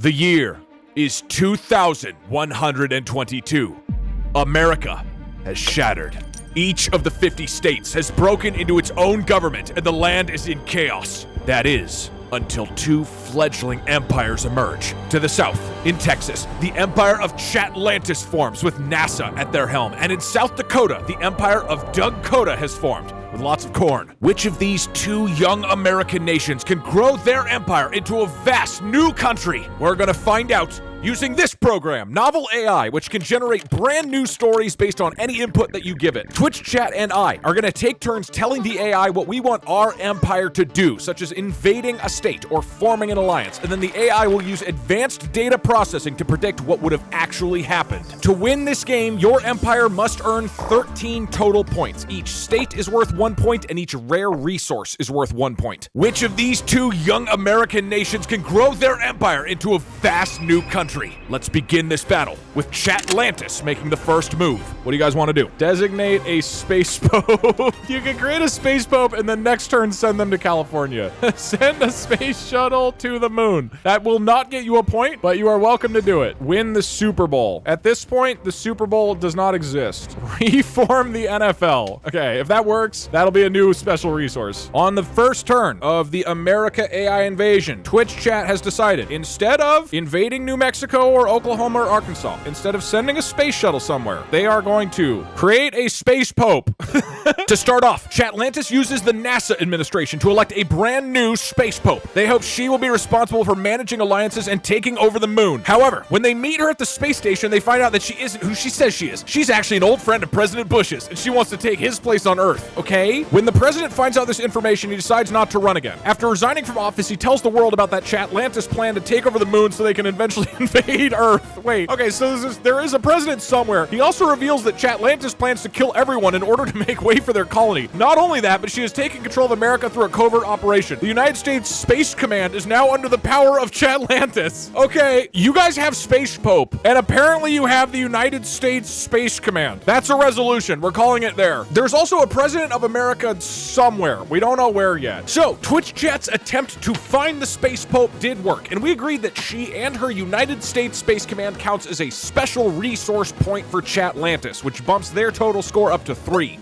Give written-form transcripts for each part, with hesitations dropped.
The year is 2122. America has shattered. Each of the 50 states has broken into its own government, and the land is in chaos. That is, until two fledgling empires emerge. To the south, in Texas, the Empire of Chatlantis forms with NASA at their helm, and in South Dakota, the Empire of DugDoug has formed with lots of corn. Which of these two young American nations can grow their empire into a vast new country? We're gonna find out using this program, Novel AI, which can generate brand new stories based on any input that you give it. Twitch Chat and I are gonna take turns telling the AI what we want our empire to do, such as invading a state or forming an alliance, and then the AI will use advanced data processing to predict what would have actually happened. To win this game, your empire must earn 13 total points. Each state is worth 1 point, and each rare resource is worth 1 point. Which of these two young American nations can grow their empire into a vast new country? Let's begin this battle with Chatlantis making the first move. What do you guys want to do? Designate a space pope. You can create a space pope and then next turn send them to California. Send a space shuttle to the moon. That will not get you a point, but you are welcome to do it. Win the Super Bowl. At this point, the Super Bowl does not exist. Reform the NFL. Okay, if that works, that'll be a new special resource. On the first turn of the America AI invasion, Twitch Chat has decided, instead of invading New Mexico or Oklahoma or Arkansas, instead of sending a space shuttle somewhere, they are going to create a space pope. To start off, Chatlantis uses the NASA administration to elect a brand new space pope. They hope she will be responsible for managing alliances and taking over the moon. However, when they meet her at the space station, they find out that she isn't who she says she is. She's actually an old friend of President Bush's, and she wants to take his place on Earth, okay? When the president finds out this information, he decides not to run again. After resigning from office, he tells the world about that Chatlantis plan to take over the moon so they can eventually invade Earth. Wait, okay, so there is a president somewhere. He also reveals that Chatlantis plans to kill everyone in order to make way for their colony. Not only that, but she has taken control of America through a covert operation. The United States Space Command is now under the power of Chatlantis. Okay, you guys have Space Pope, and apparently you have the United States Space Command. That's a resolution. We're calling it there. There's also a president of America somewhere. We don't know where yet. So, Twitch Chat's attempt to find the Space Pope did work, and we agreed that she and her United States Space Command counts as a special resource point for Chatlantis, which bumps their total score up to 3.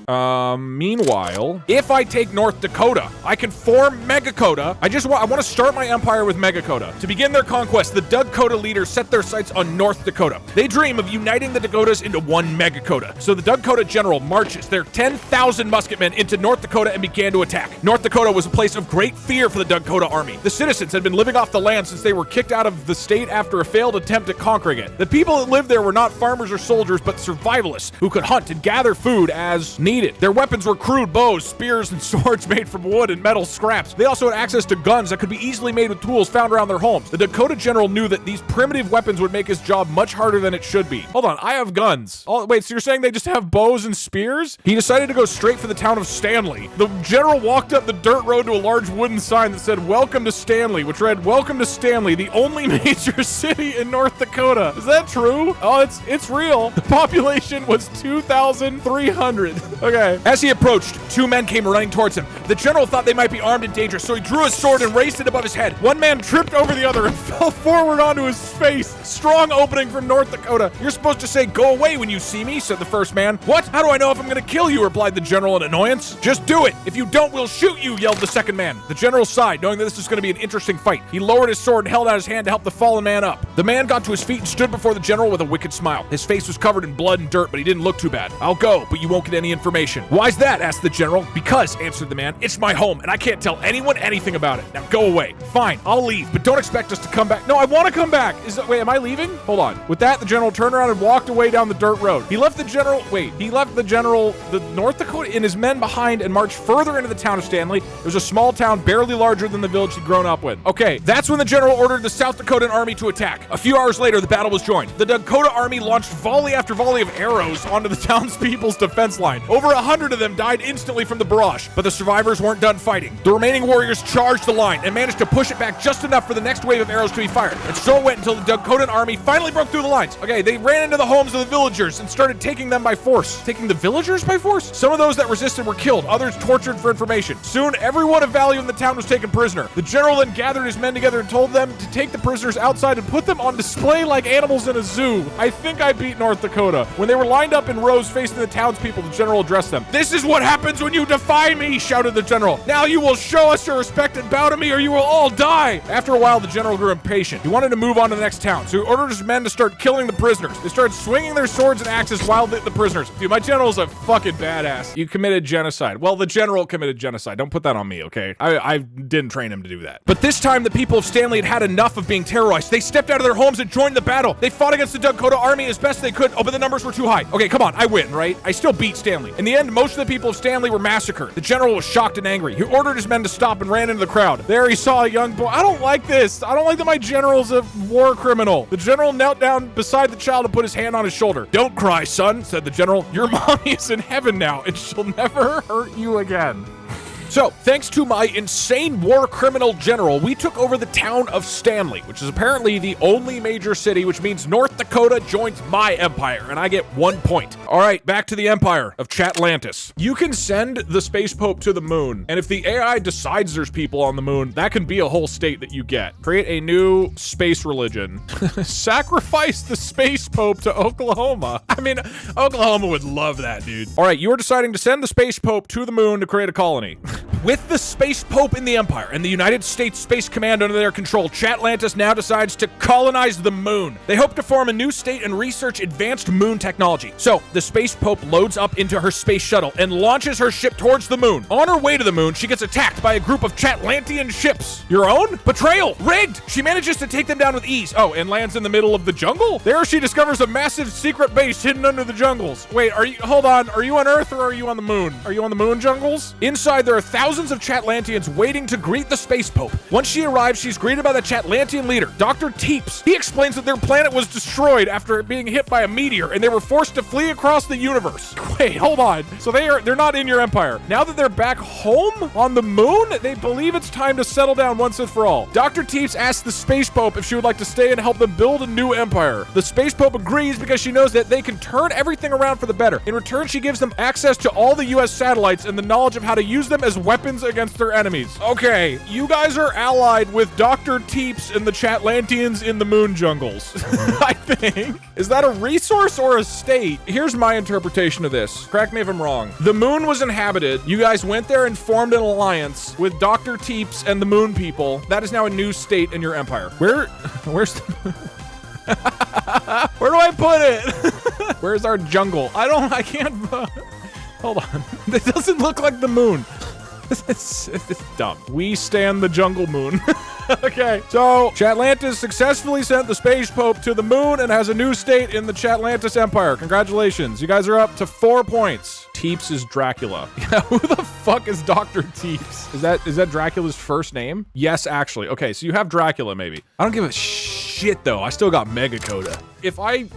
Meanwhile, if I take North Dakota, I can form Megakota. I want to start my empire with Megakota. To begin their conquest, the DugDoug leaders set their sights on North Dakota. They dream of uniting the Dakotas into one Megakota. So the DugDoug general marches their 10,000 musketmen into North Dakota and began to attack. North Dakota was a place of great fear for the DugDoug army. The citizens had been living off the land since they were kicked out of the state after a failed attempt at conquering it. The people that lived there were not farmers or soldiers, but survivalists who could hunt and gather food as needed. Their weapons were crude bows, spears, and swords made from wood and metal scraps. They also had access to guns that could be easily made with tools found around their homes. The Dakota general knew that these primitive weapons would make his job much harder than it should be. Hold on, I have guns. Oh, wait, so you're saying they just have bows and spears? He decided to go straight for the town of Stanley. The general walked up the dirt road to a large wooden sign that said, "Welcome to Stanley," which read, "Welcome to Stanley, the only major city in North Dakota." Is that true? Oh, it's real. The population was 2,300. Okay. As he approached, two men came running towards him. The general thought they might be armed and dangerous, so he drew his sword and raised it above his head. One man tripped over the other and fell forward onto his face. Strong opening from North Dakota. "You're supposed to say, 'Go away,' when you see me," said the first man. "What? How do I know if I'm gonna kill you?" replied the general in annoyance. "Just do it. If you don't, we'll shoot you," yelled the second man. The general sighed, knowing that this was gonna be an interesting fight. He lowered his sword and held out his hand to help the fallen man up. The man got to his feet and stood before the general with a wicked smile. His face was covered in blood and dirt, but he didn't look too bad. "I'll go, but you won't get any information." "Why's that?" asked the general. "Because," answered the man, "it's my home, and I can't tell anyone anything about it. Now go away." "Fine, I'll leave, but don't expect us to come back." "No, I want to come back." Wait, am I leaving? Hold on. With that, the general turned around and walked away down the dirt road. He left the general, the North Dakota, and his men behind and marched further into the town of Stanley. It was a small town, barely larger than the village he'd grown up with. Okay, that's when the general ordered the South Dakotan army to attack. A few hours later, the battle was joined. The Dakota army launched volley after volley of arrows onto the townspeople's defense line. Over 100 of them died instantly from the barrage, but the survivors weren't done fighting. The remaining warriors charged the line and managed to push it back just enough for the next wave of arrows to be fired. And so it went until the Dakotan army finally broke through the lines. Okay, they ran into the homes of the villagers and started taking them by force. Taking the villagers by force? Some of those that resisted were killed, others tortured for information. Soon, everyone of value in the town was taken prisoner. The general then gathered his men together and told them to take the prisoners outside and put them them on display like animals in a zoo. I think I beat North Dakota. When they were lined up in rows facing the townspeople, the general addressed them. "This is what happens when you defy me," shouted the general. "Now you will show us your respect and bow to me, or you will all die." After a while, the general grew impatient. He wanted to move on to the next town, so he ordered his men to start killing the prisoners. They started swinging their swords and axes wildly at the prisoners. Dude, my general's a fucking badass. You committed genocide. Well, the general committed genocide. Don't put that on me, okay? I didn't train him to do that. But this time, the people of Stanley had had enough of being terrorized. They stepped out of their homes and joined the battle. They fought against the Dakota army as best they could. Oh, but the numbers were too high. Okay, come on, I win, right? I still beat Stanley. In the end, most of the people of Stanley were massacred. The general was shocked and angry. He ordered his men to stop and ran into the crowd. There he saw a young boy. I don't like this. I don't like that my general's a war criminal. The general knelt down beside the child and put his hand on his shoulder. "Don't cry, son," said the general. "Your mommy is in heaven now, and she'll never hurt you again." So, thanks to my insane war criminal general, we took over the town of Stanley, which is apparently the only major city, which means North Dakota joins my empire, and I get 1 point. All right, back to the empire of Chatlantis. You can send the space pope to the moon, and if the AI decides there's people on the moon, that can be a whole state that you get. Create a new space religion. Sacrifice the space pope to Oklahoma. I mean, Oklahoma would love that, dude. All right, you are deciding to send the space pope to the moon to create a colony. With the space pope in the empire and the United States Space Command under their control, Chatlantis now decides to colonize the moon. They hope to form a new state and research advanced moon technology. So, the space pope loads up into her space shuttle and launches her ship towards the moon. On her way to the moon, she gets attacked by a group of Chatlantian ships. Your own? Betrayal! Rigged! She manages to take them down with ease. Oh, and lands in the middle of the jungle? There she discovers a massive secret base hidden under the jungles. Wait, hold on, are you on Earth or are you on the moon? Are you on the moon jungles? Inside, there are thousands of Chatlantians waiting to greet the space pope. Once she arrives, she's greeted by the Chatlantian leader, Dr. Teeps. He explains that their planet was destroyed after it being hit by a meteor, and they were forced to flee across the universe. Wait, hold on. So they're not in your empire. Now that they're back home on the moon, they believe it's time to settle down once and for all. Dr. Teeps asks the space pope if she would like to stay and help them build a new empire. The space pope agrees because she knows that they can turn everything around for the better. In return, she gives them access to all the US satellites and the knowledge of how to use them as weapons against their enemies. Okay, you guys are allied with Dr. Teeps and the Chatlantians in the moon jungles. I think. Is that a resource or a state? Here's my interpretation of this. Correct me if I'm wrong. The moon was inhabited. You guys went there and formed an alliance with Dr. Teeps and the moon people. That is now a new state in your empire. Where's where do I put it? Where's our jungle? I can't, hold on. This doesn't look like the moon. It's dumb. We stand the jungle moon. Okay, so Chatlantis successfully sent the space pope to the moon and has a new state in the Chatlantis Empire. Congratulations. You guys are up to 4 points. Teeps is Dracula. Yeah, who the fuck is Dr. Teeps? Is that Dracula's first name? Yes, actually. Okay, so you have Dracula, maybe. I don't give a shit, though. I still got Megacoda. If I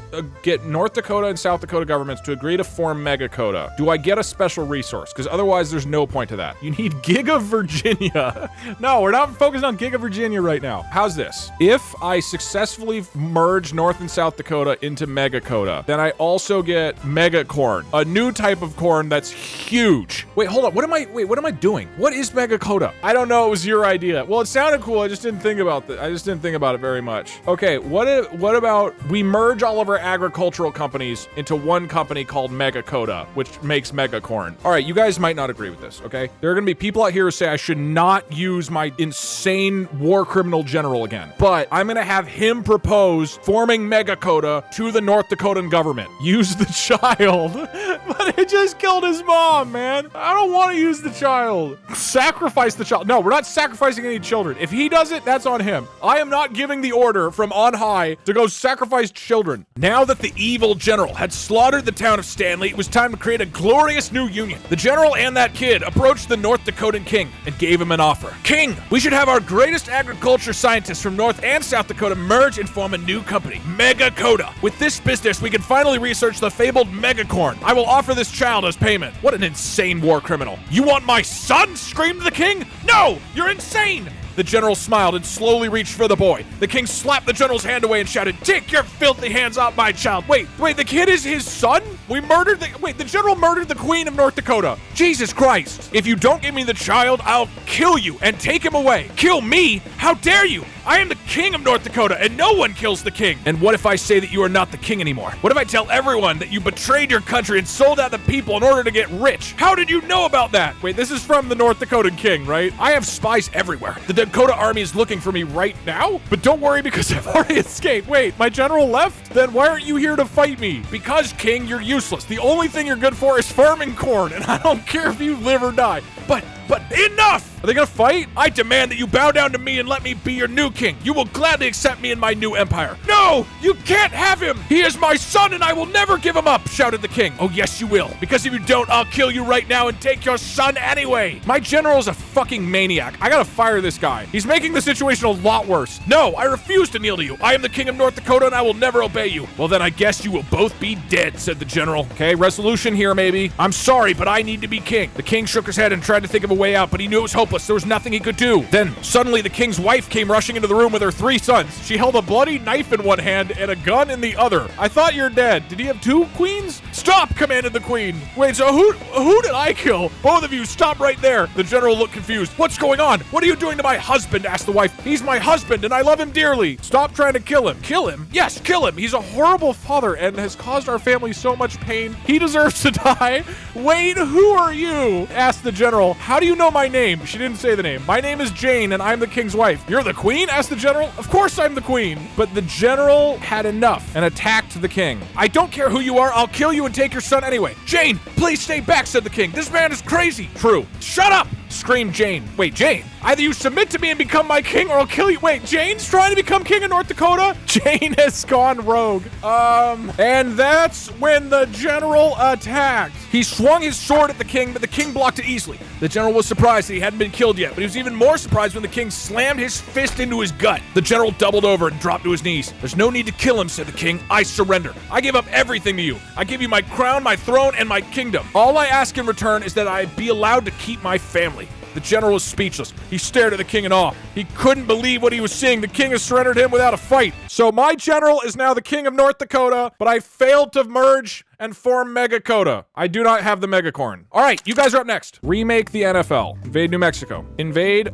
get North Dakota and South Dakota governments to agree to form Megacoda, do I get a special resource? Because otherwise, there's no point to that. You need Giga Virginia. No, we're not focused on Giga Virginia right now. How's this? If I successfully merge North and South Dakota into Megacoda, then I also get Megacorn, a new type of corn that's huge. Wait, hold on. What am I doing? What is Megacoda? I don't know. It was your idea. Well, it sounded cool. I just didn't think about that. I just didn't think about it very much. Okay, what about we merge all of our agricultural companies into one company called Megacoda, which makes Megacorn. All right, you guys might not agree with this, okay? There are gonna be people out here who say I should not use my insane war criminal general again, but I'm gonna have him propose forming Megacoda to the North Dakotan government. Use the child. But it just killed his mom, man. I don't want to use the child. Sacrifice the child. No, we're not sacrificing any children. If he does it, that's on him. I am not giving the order from on high to go sacrifice children. Now that the evil general had slaughtered the town of Stanley, it was time to create a glorious new union. The general and that kid approached the North Dakotan king and gave him an offer. King, we should have our greatest agriculture scientists from North and South Dakota merge and form a new company, Megacoda. With this business, we can finally research the fabled Megacorn. I will offer this child as payment. What an insane war criminal. You want my son? Screamed the king. No, you're insane. The general smiled and slowly reached for the boy. The king slapped the general's hand away and shouted, "Take your filthy hands off my child." Wait, the kid is his son? The general murdered the queen of North Dakota. Jesus Christ. If you don't give me the child, I'll kill you and take him away. Kill me? How dare you? I am the king of North Dakota, and no one kills the king. And what if I say that you are not the king anymore? What if I tell everyone that you betrayed your country and sold out the people in order to get rich? How did you know about that? Wait, this is from the North Dakotan king, right? I have spies everywhere. The Dakota army is looking for me right now. But don't worry, because I've already escaped. Wait, my general left? Then why aren't you here to fight me? Because, king, you're useless. The only thing you're good for is farming corn, and I don't care if you live or die. But enough! Are they gonna fight? I demand that you bow down to me and let me be your new king. You will gladly accept me in my new empire. No! You can't have him! He is my son and I will never give him up, shouted the king. Oh, yes, you will. Because if you don't, I'll kill you right now and take your son anyway. My general is a fucking maniac. I gotta fire this guy. He's making the situation a lot worse. No, I refuse to kneel to you. I am the king of North Dakota and I will never obey you. Well, then I guess you will both be dead, said the general. Okay, resolution here, maybe. I'm sorry, but I need to be king. The king shook his head and tried to think of a way out, but he knew it was hopeless. There was nothing he could do. Then, suddenly, the king's wife came rushing into the room with her 3 sons. She held a bloody knife in one hand and a gun in the other. I thought you're dead. Did he have 2 queens? Stop, commanded the queen. Wait, so who did I kill? Both of you, stop right there. The general looked confused. What's going on? What are you doing to my husband? Asked the wife. He's my husband and I love him dearly. Stop trying to kill him. Kill him? Yes, kill him. He's a horrible father and has caused our family so much pain. He deserves to die. Wait, who are you? Asked the general. How do you know my name? She didn't say the name. My name is Jane and I'm the king's wife. You're the queen? Asked the general. Of course I'm the queen. But the general had enough and attacked the king. I don't care who you are. I'll kill you and take your son anyway. Jane, please stay back, said the king. This man is crazy. True. Shut up, screamed Jane. Wait, Jane? Either you submit to me and become my king or I'll kill you. Wait, Jane's trying to become king of North Dakota? Jane has gone rogue. And that's when the general attacked. He swung his sword at the king, but the king blocked it easily. The general was surprised that he hadn't been killed yet, but he was even more surprised when the king slammed his fist into his gut. The general doubled over and dropped to his knees. There's no need to kill him, said the king. I surrender. I give up everything to you. I give you my crown, my throne, and my kingdom. All I ask in return is that I be allowed to keep my family. The general was speechless. He stared at the king in awe. He couldn't believe what he was seeing. The king has surrendered him without a fight. So my general is now the king of North Dakota, but I failed to merge and form Megakota. I do not have the Megacorn. All right, you guys are up next. Remake the NFL. Invade New Mexico. Invade...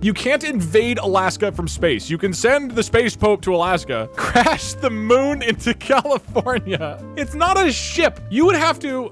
You can't invade Alaska from space. You can send the space pope to Alaska, crash the moon into California. It's not a ship. You would have to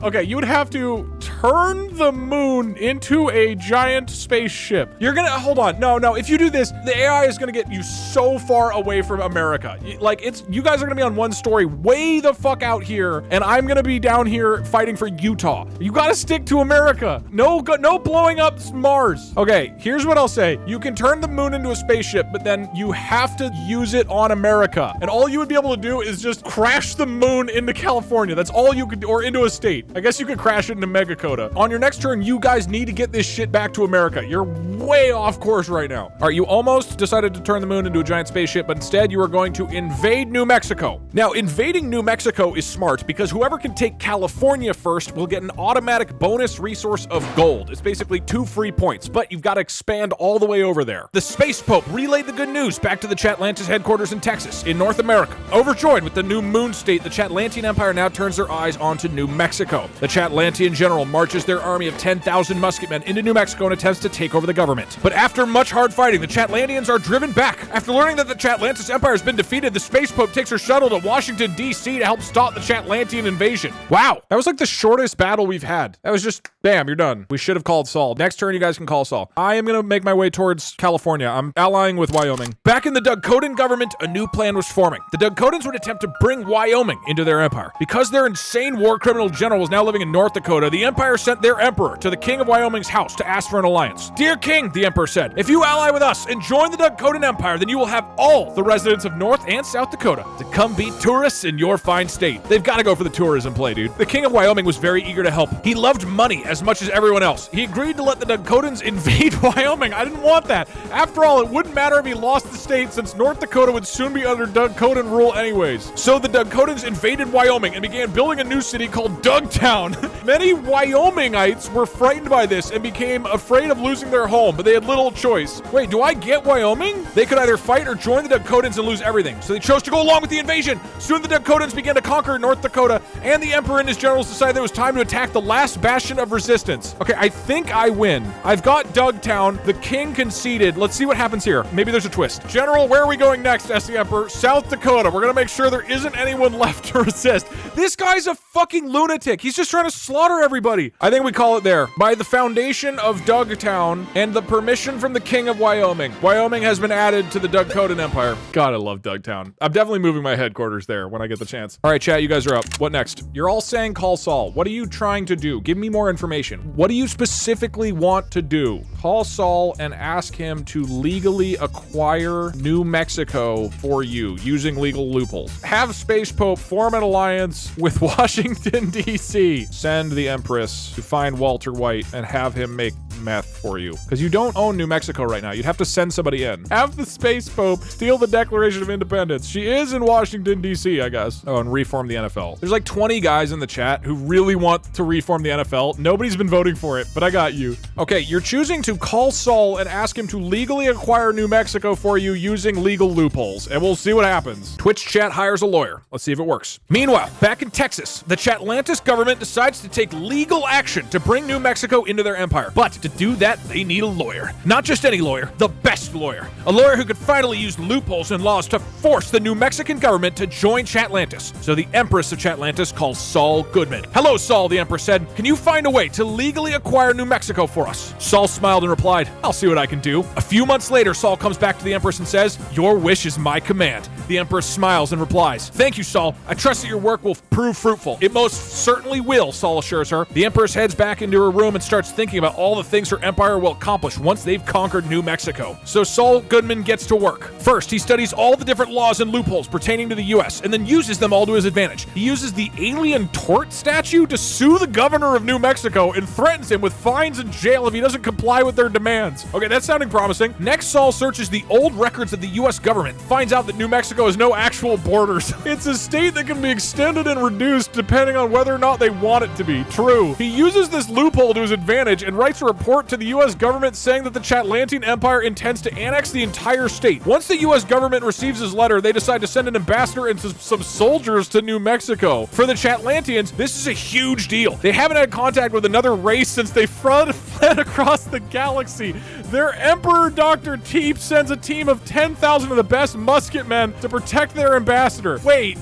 turn the moon into a giant spaceship. You're gonna, hold on. No, if you do this, the AI is gonna get you so far away from America. You guys are gonna be on one story way the fuck out here, and I'm gonna be down here fighting for Utah. You gotta stick to America. No blowing up Mars. Okay, here's what I'll say. You can turn the moon into a spaceship, but then you have to use it on America. And all you would be able to do is just crash the moon into California. That's all you could do, or into a state. I guess you could crash it into Megakota. On your next turn, you guys need to get this shit back to America. You're way off course right now. All right, you almost decided to turn the moon into a giant spaceship, but instead you are going to invade New Mexico. Now, invading New Mexico is smart because whoever can take California first will get an automatic bonus resource of gold. It's basically 2 free points, but you've got to expand all the way over there. The Space Pope relayed the good news back to the Chatlantis headquarters in Texas, in North America. Overjoyed with the new moon state, the Chatlantian Empire now turns their eyes onto New Mexico. The Chatlantian general marches their army of 10,000 musketmen into New Mexico and attempts to take over the government. But after much hard fighting, the Chatlantians are driven back. After learning that the Chatlantis Empire has been defeated, the Space Pope takes her shuttle to Washington, D.C. to help stop the Chatlantian invasion. Wow, that was like the shortest battle we've had. That was just, bam, you're done. We should have called Saul. Next turn, you guys can call Saul. I am gonna make my way towards California. I'm allying with Wyoming. Back in the DugDoug government, a new plan was forming. The DugDugans would attempt to bring Wyoming into their empire. Because their insane war criminal general was now living in North Dakota, the empire sent their emperor to the king of Wyoming's house to ask for an alliance. Dear king, the emperor said, if you ally with us and join the DugDoug empire, then you will have all the residents of North and South Dakota to come be tourists in your fine state. They've got to go for the tourism play, dude. The king of Wyoming was very eager to help. He loved money as much as everyone else. He agreed to let the DugDugans invade Wyoming. I didn't want that. After all, it wouldn't matter if he lost the state since North Dakota would soon be under DugDug rule anyways. So the DugDugans invaded Wyoming and began building a new city called Dugtown. Many Wyomingites were frightened by this and became afraid of losing their home, but they had little choice. Wait, do I get Wyoming? They could either fight or join the Dakotans and lose everything, so they chose to go along with the invasion. Soon the Dakotans began to conquer North Dakota, and the Emperor and his generals decided it was time to attack the last bastion of resistance. Okay, I think I win. I've got Dugtown. The king conceded. Let's see what happens here. Maybe there's a twist. General, where are we going next, asked the Emperor. South Dakota. We're gonna make sure there isn't anyone left to resist. This guy's a fucking lunatic. He's just trying to slaughter everybody. I think we call it there. By the foundation of Dugtown and the permission from the king of Wyoming, Wyoming has been added to the Dakotan Empire. God, I love Dugtown. I'm definitely moving my headquarters there when I get the chance. All right, chat, you guys are up. What next? You're all saying call Saul. What are you trying to do? Give me more information. What do you specifically want to do? Call Saul and ask him to legally acquire New Mexico for you using legal loopholes. Have Space Pope form an alliance with Washington, D.C. Send the Empress to find Walter White and have him make meth for you. Because you don't own New Mexico right now. You'd have to send somebody in. Have the Space Pope steal the Declaration of Independence. She is in Washington, D.C., I guess. Oh, and reform the NFL. There's like 20 guys in the chat who really want to reform the NFL. Nobody's been voting for it, but I got you. Okay, you're choosing to call Saul and ask him to legally acquire New Mexico for you using legal loopholes, and we'll see what happens. Twitch chat hires a lawyer. Let's see if it works. Meanwhile, back in Texas, the Chatlantis government decides to take legal action to bring New Mexico into their empire. But to do that, they need a lawyer. Not just any lawyer, the best lawyer. A lawyer who could finally use loopholes and laws to force the New Mexican government to join Chatlantis. So the Empress of Chatlantis calls Saul Goodman. Hello, Saul, the Empress said. Can you find a way to legally acquire New Mexico for us? Saul smiled and replied, I'll see what I can do. A few months later, Saul comes back to the Empress and says, your wish is my command. The Empress smiles and replies, thank you, Saul. I trust that your work will prove fruitful. It most certainly will, Saul assures her. The Empress heads back into her room and starts thinking about all the things her empire will accomplish once they've conquered New Mexico. So Saul Goodman gets to work. First, he studies all the different laws and loopholes pertaining to the U.S. and then uses them all to his advantage. He uses the alien tort statute to sue the governor of New Mexico and threatens him with fines and jail if he doesn't comply with their demands. Okay, that's sounding promising. Next, Saul searches the old records of the U.S. government, finds out that New Mexico has no actual borders. It's a state that can be extended and reduced depending on whether or not they want it to be. True. He uses this loophole to his advantage and writes a report to the U.S. government saying that the Chatlantian Empire intends to annex the entire state. Once the U.S. government receives his letter, they decide to send an ambassador and some soldiers to New Mexico. For the Chatlantians, this is a huge deal. They haven't had contact with another race since they fled across the galaxy. Their Emperor, Dr. Teep, sends a team of 10,000 of the best musketmen to protect their ambassador. Wait,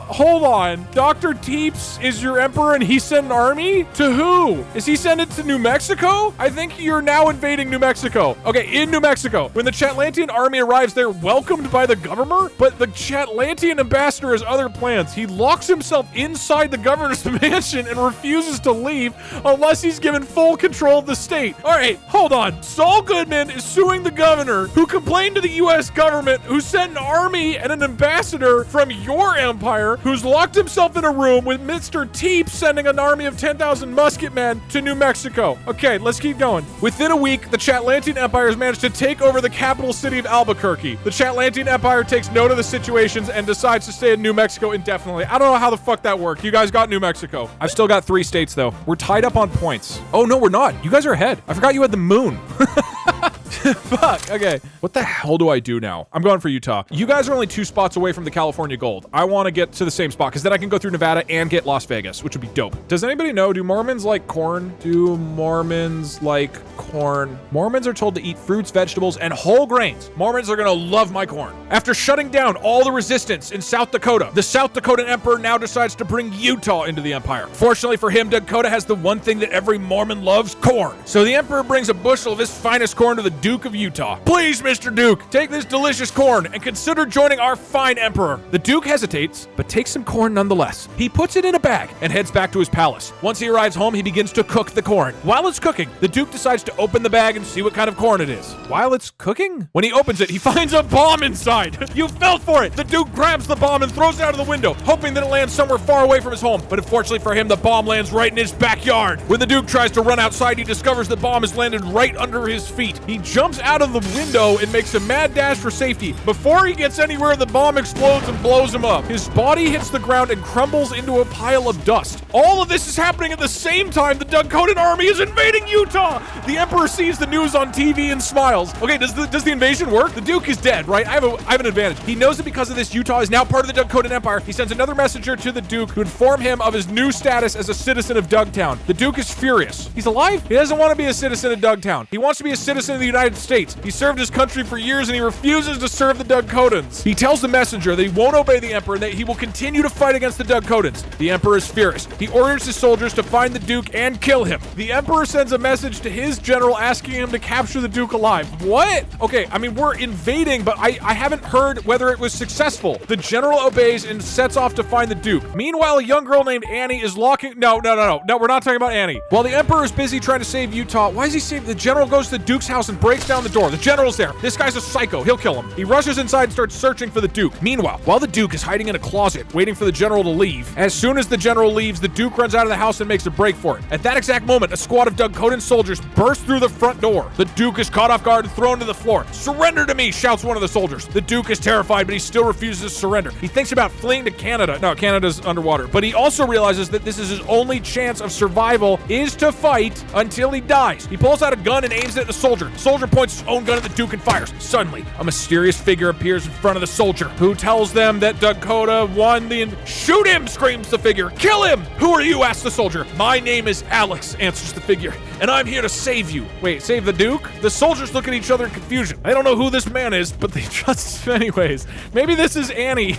hold on. Dr. Teeps is your emperor and he sent an army? To who? Is he sent it to New Mexico? I think you're now invading New Mexico. Okay, in New Mexico. When the Chatlantian army arrives, they're welcomed by the governor, but the Chatlantian ambassador has other plans. He locks himself inside the governor's mansion and refuses to leave unless he's given full control of the state. All right, hold on. Saul Goodman is suing the governor who complained to the U.S. government, who sent an army and an ambassador from your empire, who's locked himself in a room with Mr. Teep sending an army of 10,000 musketmen to New Mexico. Okay, let's keep going. Within a week, the Chatlantian Empire has managed to take over the capital city of Albuquerque. The Chatlantian Empire takes note of the situations and decides to stay in New Mexico indefinitely. I don't know how the fuck that worked. You guys got New Mexico. I've still got 3 states, though. We're tied up on points. Oh, no, we're not. You guys are ahead. I forgot you had the moon. Fuck, okay. What the hell do I do now? I'm going for Utah. You guys are only 2 spots away from the California gold. I want to get to the same spot because then I can go through Nevada and get Las Vegas, which would be dope. Does anybody know, do Mormons like corn? Do Mormons like corn? Mormons are told to eat fruits, vegetables, and whole grains. Mormons are gonna love my corn. After shutting down all the resistance in South Dakota, the South Dakotan Emperor now decides to bring Utah into the empire. Fortunately for him, Dakota has the one thing that every Mormon loves, corn. So the Emperor brings a bushel of his finest corn to the Duke of Utah. Please, Mr. Duke, take this delicious corn and consider joining our fine emperor. The Duke hesitates, but takes some corn nonetheless. He puts it in a bag and heads back to his palace. Once he arrives home, he begins to cook the corn. While it's cooking, the Duke decides to open the bag and see what kind of corn it is. While it's cooking? When he opens it, he finds a bomb inside. You fell for it. The Duke grabs the bomb and throws it out of the window, hoping that it lands somewhere far away from his home. But unfortunately for him, the bomb lands right in his backyard. When the Duke tries to run outside, he discovers the bomb has landed right under his feet. He jumps out of the window and makes a mad dash for safety. Before he gets anywhere, the bomb explodes and blows him up. His body hits the ground and crumbles into a pile of dust. All of this is happening at the same time the DugDug army is invading Utah. The Emperor sees the news on TV and smiles. Okay, does the invasion work? The Duke is dead, right? I have an advantage. He knows that because of this, Utah is now part of the DugDug Empire. He sends another messenger to the Duke to inform him of his new status as a citizen of Dugtown. The Duke is furious. He's alive? He doesn't want to be a citizen of Dugtown. He wants to be a citizen of the United States. He served his country for years and he refuses to serve the DugDug. He tells the messenger that he won't obey the Emperor and that he will continue to fight against the DugDug. The Emperor is furious. He orders his soldiers to find the Duke and kill him. The Emperor sends a message to his general asking him to capture the Duke alive. What? Okay, I mean, we're invading, but I haven't heard whether it was successful. The general obeys and sets off to find the Duke. Meanwhile, a young girl named Annie is locking... No, we're not talking about Annie. While the Emperor is busy trying to save Utah, why is he saving... The general goes to the Duke's house and breaks down the door. The general's there. This guy's a psycho. He'll kill him. He rushes inside and starts searching for the Duke. Meanwhile, while the Duke is hiding in a closet, waiting for the general to leave, as soon as the general leaves, the Duke runs out of the house and makes a break for it. At that exact moment, a squad of DugDug soldiers burst through the front door. The Duke is caught off guard and thrown to the floor. "Surrender to me," shouts one of the soldiers. The Duke is terrified, but he still refuses to surrender. He thinks about fleeing to Canada. No, Canada's underwater. But he also realizes that this is his only chance of survival is to fight until he dies. He pulls out a gun and aims it at the soldier. The soldier points his own gun at the Duke and fires. Suddenly, a mysterious figure appears in front of the soldier, who tells them that Dakota won the... "Shoot him!" screams the figure. "Kill him!" "Who are you?" asks the soldier. "My name is Alex," answers the figure, "and I'm here to save you." Wait, save the Duke? The soldiers look at each other in confusion. I don't know who this man is, but they trust him anyways. Maybe this is Annie.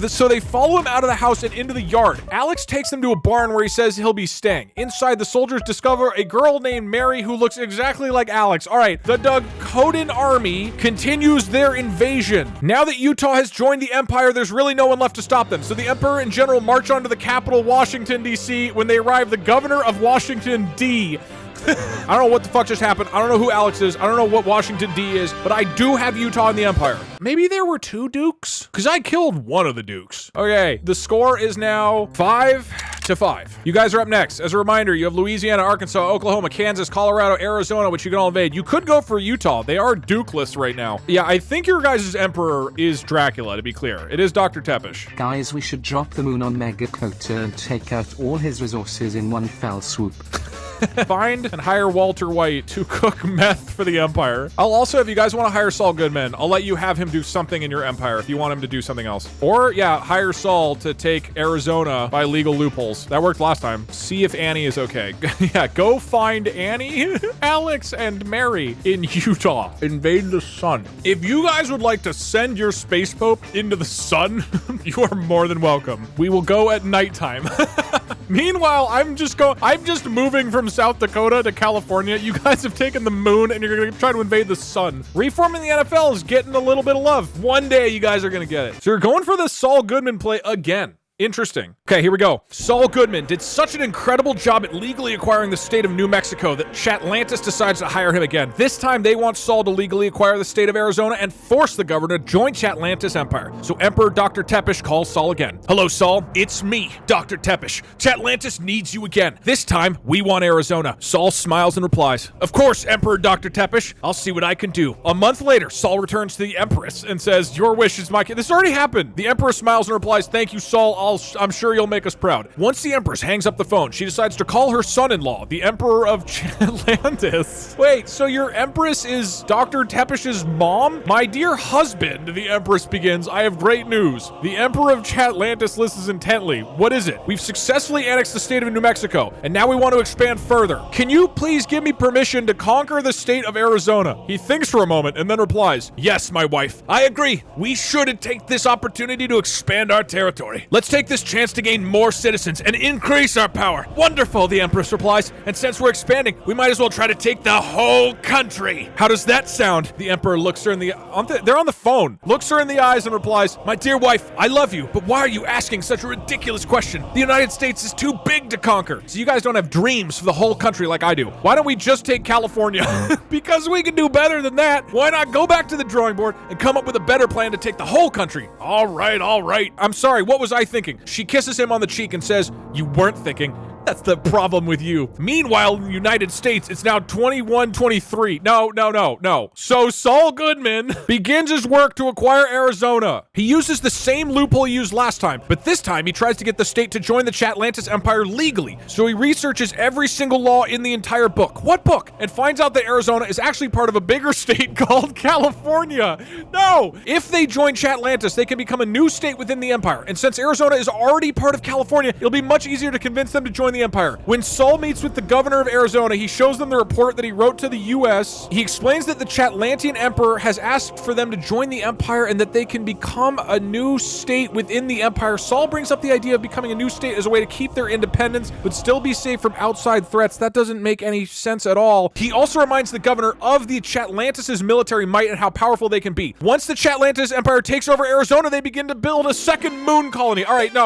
So they follow him out of the house and into the yard. Alex takes them to a barn where he says he'll be staying. Inside, the soldiers discover a girl named Mary who looks exactly like Alex. All right, the DugDug army continues their invasion. Now that Utah has joined the Empire, there's really no one left to stop them. So the Emperor and General march onto the capital, Washington, D.C. When they arrive, the governor of Washington, D. I don't know what the fuck just happened. I don't know who Alex is. I don't know what Washington D is, but I do have Utah in the Empire. Maybe there were 2 Dukes? Because I killed one of the Dukes. Okay, the score is now 5-5. You guys are up next. As a reminder, you have Louisiana, Arkansas, Oklahoma, Kansas, Colorado, Arizona, which you can all invade. You could go for Utah. They are Dukeless right now. Yeah, I think your guys' Emperor is Dracula, to be clear. It is Dr. Tepish. Guys, we should drop the moon on Megakota and take out all his resources in one fell swoop. Find and hire Walter White to cook meth for the Empire. I'll also, if you guys want to hire Saul Goodman, I'll let you have him do something in your Empire if you want him to do something else. Or, yeah, hire Saul to take Arizona by legal loopholes. That worked last time. See if Annie is okay. Yeah, go find Annie, Alex, and Mary in Utah. Invade the sun. If you guys would like to send your space pope into the sun, you are more than welcome. We will go at nighttime. Meanwhile, I'm just moving from South Dakota to California. You guys have taken the moon and you're going to try to invade the sun. Reforming the NFL is getting a little bit of love. One day you guys are going to get it. So you're going for the Saul Goodman play again. Interesting. Okay, here we go. Saul Goodman did such an incredible job at legally acquiring the state of New Mexico that Chatlantis decides to hire him again. This time, they want Saul to legally acquire the state of Arizona and force the governor to join Chatlantis Empire. So Emperor Dr. Tepish calls Saul again. "Hello, Saul. It's me, Dr. Tepish. Chatlantis needs you again. This time, we want Arizona." Saul smiles and replies, "Of course, Emperor Dr. Tepish. I'll see what I can do." A month later, Saul returns to the Empress and says, "Your wish is my... This already happened." The Empress smiles and replies, "Thank you, Saul. I'm sure you'll make us proud." Once the Empress hangs up the phone, she decides to call her son-in-law, the Emperor of Chatlantis. Wait, so your Empress is Dr. Tepish's mom? "My dear husband," the Empress begins, "I have great news. The Emperor of Chatlantis listens intently. What is it? We've successfully annexed the state of New Mexico, and now we want to expand further. Can you please give me permission to conquer the state of Arizona?" He thinks for a moment and then replies, "Yes, my wife. I agree. We should take this opportunity to expand our territory. Let's take this chance to gain more citizens and increase our power." "Wonderful," the Empress replies, "and since we're expanding, we might as well try to take the whole country. How does that sound?" The Emperor looks her in the... They're on the phone. Looks her in the eyes and replies, "My dear wife, I love you, but why are you asking such a ridiculous question? The United States is too big to conquer. So you guys don't have dreams for the whole country like I do. Why don't we just take California?" "Because we can do better than that. Why not go back to the drawing board and come up with a better plan to take the whole country?" All right. "I'm sorry, what was I thinking?" She kisses him on the cheek and says, "You weren't thinking. That's the problem with you. Meanwhile, in the United States, it's now 21-23. No. So Saul Goodman begins his work to acquire Arizona. He uses the same loophole he used last time, but this time he tries to get the state to join the Chatlantis Empire legally. So he researches every single law in the entire book. What book? And finds out that Arizona is actually part of a bigger state called California. No! If they join Chatlantis, they can become a new state within the Empire. And since Arizona is already part of California, it'll be much easier to convince them to join the Empire. When Saul meets with the governor of Arizona, he shows them the report that he wrote to the US. He explains that the Chatlantian Emperor has asked for them to join the Empire and that they can become a new state within the Empire. Saul brings up the idea of becoming a new state as a way to keep their independence, but still be safe from outside threats. That doesn't make any sense at all. He also reminds the governor of the Chatlantis' military might and how powerful they can be. Once the Chatlantis Empire takes over Arizona, they begin to build a second moon colony. All right, no.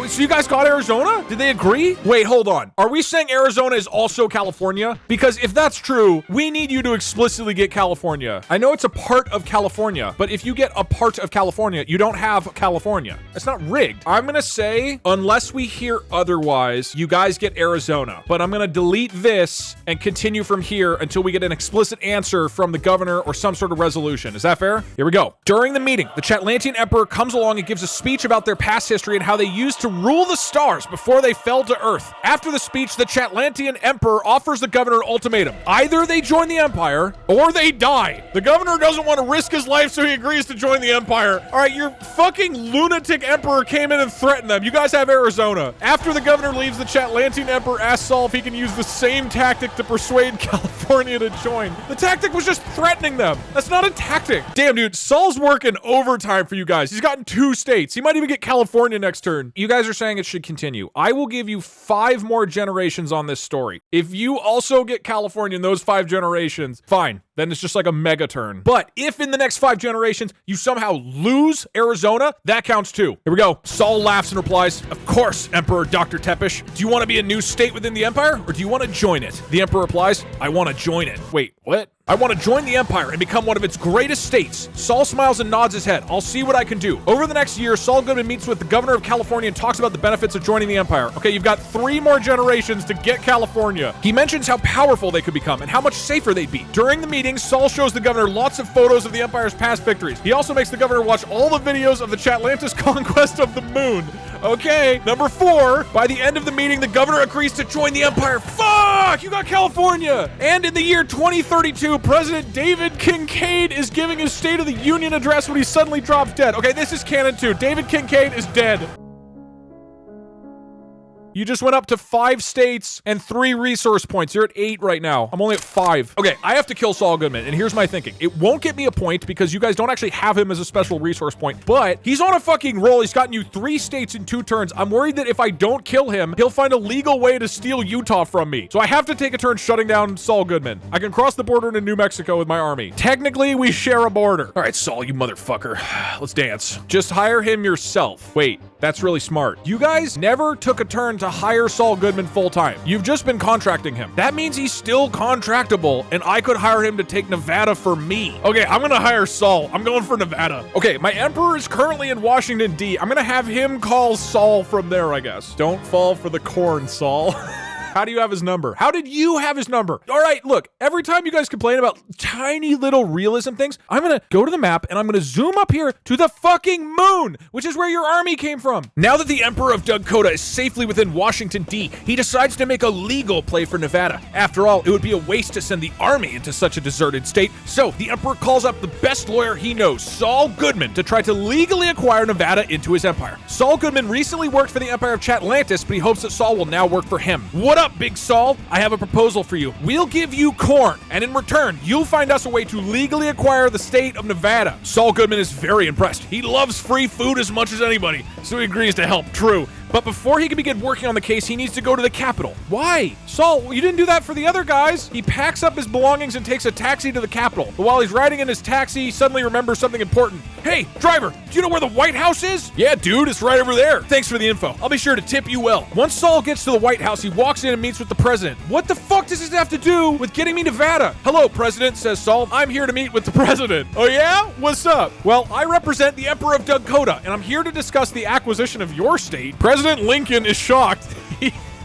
So you guys got Arizona? Did they agree? Wait, hold on. Are we saying Arizona is also California? Because if that's true, we need you to explicitly get California. I know it's a part of California, but if you get a part of California, you don't have California. It's not rigged. I'm gonna say, unless we hear otherwise, you guys get Arizona. But I'm gonna delete this and continue from here until we get an explicit answer from the governor or some sort of resolution. Is that fair? Here we go. During the meeting, the Chatlantian Emperor comes along and gives a speech about their past history and how they used to rule the stars before they fell to Earth. After the speech, the Chatlantian Emperor offers the governor an ultimatum. Either they join the Empire or they die. The governor doesn't want to risk his life, so he agrees to join the Empire. All right, your fucking lunatic emperor came in and threatened them. You guys have Arizona. After the governor leaves, the Chatlantian Emperor asks Saul if he can use the same tactic to persuade California to join. The tactic was just threatening them. That's not a tactic. Damn, dude, Saul's working overtime for you guys. He's gotten 2 states. He might even get California next turn. You guys are saying it should continue. I will give you 5 more generations on this story. If you also get California in those 5 generations, fine. Then it's just like a mega turn. But if in the next 5 generations you somehow lose Arizona, that counts too. Here we go. Saul laughs and replies, "Of course, Emperor Dr. Tepish. Do you want to be a new state within the Empire, or do you want to join it?" The Emperor replies, "I want to join it." Wait, what? "I want to join the Empire and become one of its greatest states." Saul smiles and nods his head. "I'll see what I can do." Over the next year, Saul Goodman meets with the governor of California and talks about the benefits of joining the Empire. Okay, you've got 3 more generations to get California. He mentions how powerful they could become and how much safer they'd be. During the meeting, Saul shows the governor lots of photos of the Empire's past victories. He also makes the governor watch all the videos of the Chatlantis conquest of the moon. Okay, number 4, by the end of the meeting, the governor agrees to join the Empire. Fuck, you got California! And in the year 2032, President David Kincaid is giving his State of the Union address when he suddenly drops dead. Okay, this is canon too. David Kincaid is dead. You just went up to 5 states and 3 resource points. You're at 8 right now. I'm only at 5. Okay, I have to kill Saul Goodman, and here's my thinking. It won't get me a point because you guys don't actually have him as a special resource point, but he's on a fucking roll. He's gotten you 3 states in 2 turns. I'm worried that if I don't kill him, he'll find a legal way to steal Utah from me. So I have to take a turn shutting down Saul Goodman. I can cross the border into New Mexico with my army. Technically, we share a border. All right, Saul, you motherfucker. Let's dance. Just hire him yourself. Wait, that's really smart. You guys never took a turn to hire Saul Goodman full-time. You've just been contracting him. That means he's still contractable, and I could hire him to take Nevada for me. Okay, I'm gonna hire Saul. I'm going for Nevada. Okay, my emperor is currently in Washington, D. I'm gonna have him call Saul from there, I guess. Don't fall for the corn, Saul. How do you have his number? How did you have his number? All right, look, every time you guys complain about tiny little realism things, I'm gonna go to the map and I'm gonna zoom up here to the fucking moon, which is where your army came from. Now that the Emperor of DugDoug is safely within Washington, D, he decides to make a legal play for Nevada. After all, it would be a waste to send the army into such a deserted state, so the Emperor calls up the best lawyer he knows, Saul Goodman, to try to legally acquire Nevada into his empire. Saul Goodman recently worked for the Empire of Chatlantis, but he hopes that Saul will now work for him. What up, Big Saul? I have a proposal for you. We'll give you corn, and in return, you'll find us a way to legally acquire the state of Nevada. Saul Goodman is very impressed. He loves free food as much as anybody, so he agrees to help. True. But before he can begin working on the case, he needs to go to the capital. Why? Saul, you didn't do that for the other guys. He packs up his belongings and takes a taxi to the capital. But while he's riding in his taxi, he suddenly remembers something important. Hey, driver, do you know where the White House is? Yeah, dude, it's right over there. Thanks for the info. I'll be sure to tip you well. Once Saul gets to the White House, he walks in and meets with the president. What the fuck does this have to do with getting me Nevada? Hello, President, says Saul. I'm here to meet with the president. Oh yeah? What's up? Well, I represent the Emperor of DugDoug, and I'm here to discuss the acquisition of your state. President Lincoln is shocked.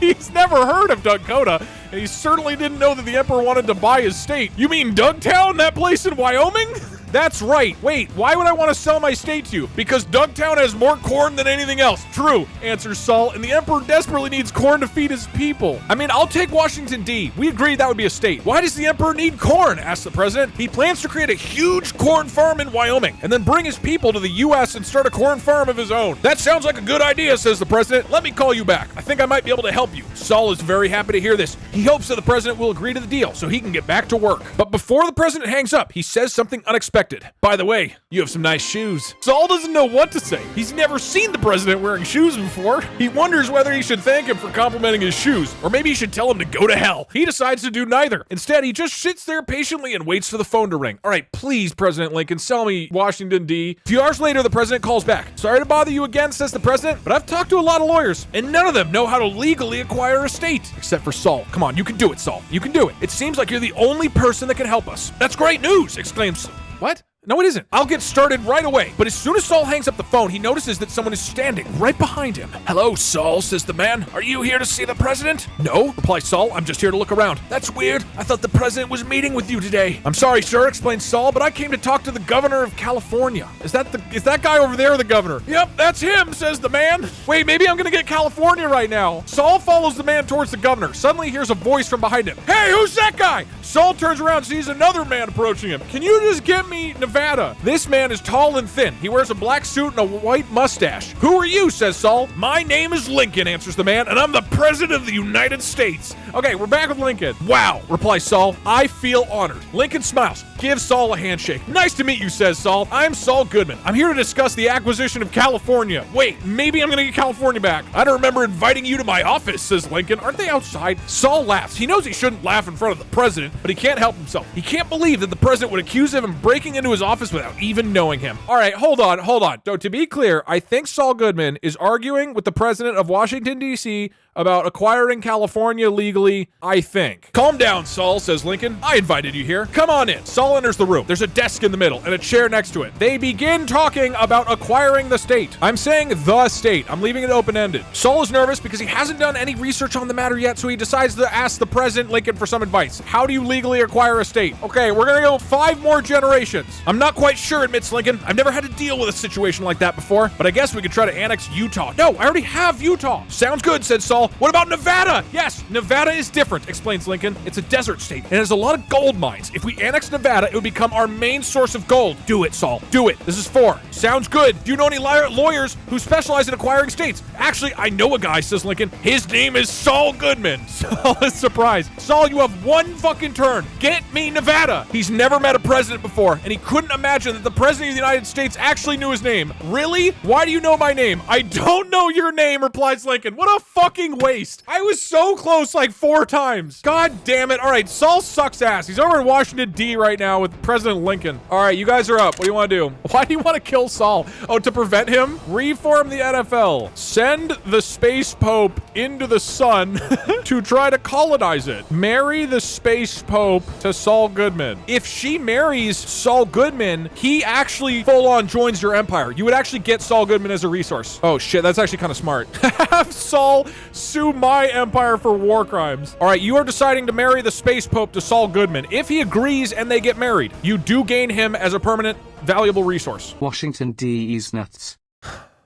He's never heard of DugDoug, and he certainly didn't know that the Emperor wanted to buy his state. You mean Dugtown, that place in Wyoming? That's right. Wait, why would I want to sell my state to you? Because Dugtown has more corn than anything else. True, answers Saul, and the Emperor desperately needs corn to feed his people. I mean, I'll take Washington, D. We agreed that would be a state. Why does the Emperor need corn? Asks the president. He plans to create a huge corn farm in Wyoming, and then bring his people to the U.S. and start a corn farm of his own. That sounds like a good idea, says the president. Let me call you back. I think I might be able to help you. Saul is very happy to hear this. He hopes that the president will agree to the deal so he can get back to work. But before the president hangs up, he says something unexpected. By the way, you have some nice shoes. Saul doesn't know what to say. He's never seen the president wearing shoes before. He wonders whether he should thank him for complimenting his shoes, or maybe he should tell him to go to hell. He decides to do neither. Instead, he just sits there patiently and waits for the phone to ring. All right, please, President Lincoln, sell me Washington, D. A few hours later, the president calls back. Sorry to bother you again, says the president, but I've talked to a lot of lawyers, and none of them know how to legally acquire a state. Except for Saul. Come on, you can do it, Saul. You can do it. It seems like you're the only person that can help us. That's great news, exclaims... What? No, it isn't. I'll get started right away. But as soon as Saul hangs up the phone, he notices that someone is standing right behind him. Hello, Saul, says the man. Are you here to see the president? No, replies Saul. I'm just here to look around. That's weird. I thought the president was meeting with you today. I'm sorry, sir, explains Saul, but I came to talk to the governor of California. Is that guy over there the governor? Yep, that's him, says the man. Wait, maybe I'm gonna get California right now. Saul follows the man towards the governor. Suddenly he hears a voice from behind him. Hey, who's that guy? Saul turns around and sees another man approaching him. Can you just get me Nevada? This man is tall and thin. He wears a black suit and a white mustache. Who are you, says Saul. My name is Lincoln, answers the man, and I'm the president of the United States. Okay, we're back with Lincoln. Wow, replies Saul. I feel honored. Lincoln smiles, gives Saul a handshake. Nice to meet you, says Saul. I'm Saul Goodman. I'm here to discuss the acquisition of California. Wait, maybe I'm gonna get California back. I don't remember inviting you to my office, says Lincoln. Aren't they outside? Saul laughs. He knows he shouldn't laugh in front of the president, but he can't help himself. He can't believe that the president would accuse him of breaking into his office without even knowing him. All right, hold on. So to be clear, I think Saul Goodman is arguing with the president of Washington, D.C. about acquiring California legally, I think. Calm down, Saul, says Lincoln. I invited you here. Come on in. Saul enters the room. There's a desk in the middle and a chair next to it. They begin talking about acquiring the state. I'm saying the state. I'm leaving it open-ended. Saul is nervous because he hasn't done any research on the matter yet, so he decides to ask the president Lincoln for some advice. How do you legally acquire a state? Okay, we're gonna go 5 more generations. I'm not quite sure, admits Lincoln. I've never had to deal with a situation like that before, but I guess we could try to annex Utah. No, I already have Utah. Sounds good, said Saul. What about Nevada? Yes, Nevada is different, explains Lincoln. It's a desert state and it has a lot of gold mines. If we annex Nevada, it would become our main source of gold. Do it, Saul. Do it. This is 4. Sounds good. Do you know any lawyers who specialize in acquiring states? Actually, I know a guy, says Lincoln. His name is Saul Goodman. Saul is surprised. Saul, you have one fucking turn. Get me Nevada. He's never met a president before, and he couldn't imagine that the president of the United States actually knew his name. Really? Why do you know my name? I don't know your name, replies Lincoln. What a fucking waste. I was so close like 4 times. God damn it. All right, Saul sucks ass. He's over in Washington, D right now with President Lincoln. All right, you guys are up. What do you want to do? Why do you want to kill Saul? Oh, to prevent him? Reform the NFL. Send the space pope into the sun to try to colonize it. Marry the space pope to Saul Goodman. If she marries Saul Goodman, he actually full-on joins your empire. You would actually get Saul Goodman as a resource. Oh shit, that's actually kind of smart. Have Saul sue my empire for war crimes. All right, you are deciding to marry the space pope to Saul Goodman. If he agrees and they get married, you do gain him as a permanent, valuable resource. Washington, D.'s nuts.